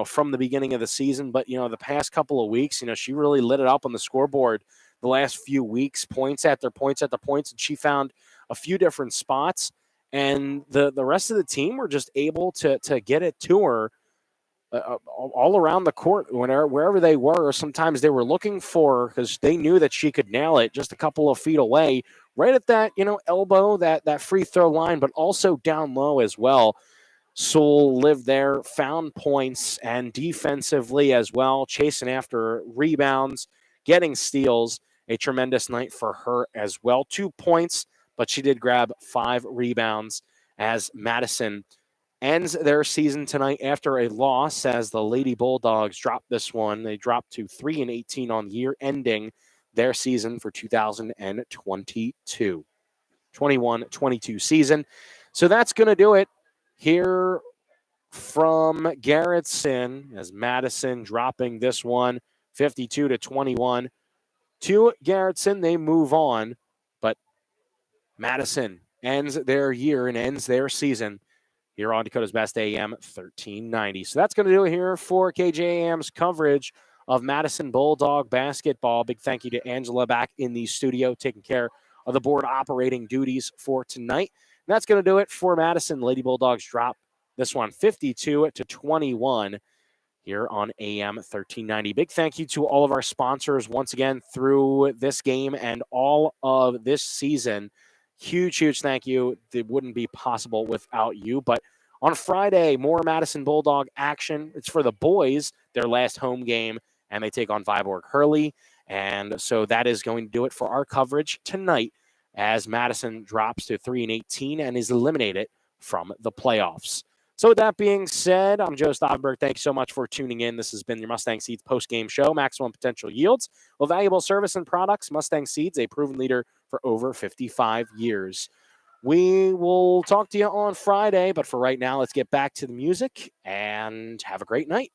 C: from the beginning of the season, but the past couple of weeks. She really lit it up on the scoreboard the last few weeks, points after points after points, and she found a few different spots. And the rest of the team were just able to get it to her all around the court, wherever they were. Sometimes they were looking for her because they knew that she could nail it just a couple of feet away, right at that elbow, that free throw line, but also down low as well. Sewell lived there, found points, and defensively as well, chasing after rebounds, getting steals. A tremendous night for her as well. 2 points, but she did grab 5 rebounds as Madison ends their season tonight after a loss as the Lady Bulldogs dropped this one. They dropped to 3-18 on the year, ending their season for 2022. 21-22 season. So that's going to do it here from Garretson as Madison dropping this one 52-21 to Garretson. They move on, but Madison ends their year and ends their season here on Dakota's Best AM 1390. So that's going to do it here for KJAM's coverage of Madison Bulldog basketball. Big thank you to Angela back in the studio taking care of the board operating duties for tonight. And that's going to do it for Madison. Lady Bulldogs drop this one 52-21 here on AM 1390. Big thank you to all of our sponsors once again through this game and all of this season. Huge thank you. It wouldn't be possible without you. But on Friday, more Madison Bulldog action. It's for the boys, their last home game, and they take on Viborg Hurley. And so that is going to do it for our coverage tonight as Madison drops to 3-18 and is eliminated from the playoffs. So with that being said, I'm Joe Stauffenberg. Thank you so much for tuning in. This has been your Mustang Seeds post-game show. Maximum potential yields with valuable service and products. Mustang Seeds, a proven leader for over 55 years. We will talk to you on Friday, but for right now, let's get back to the music and have a great night.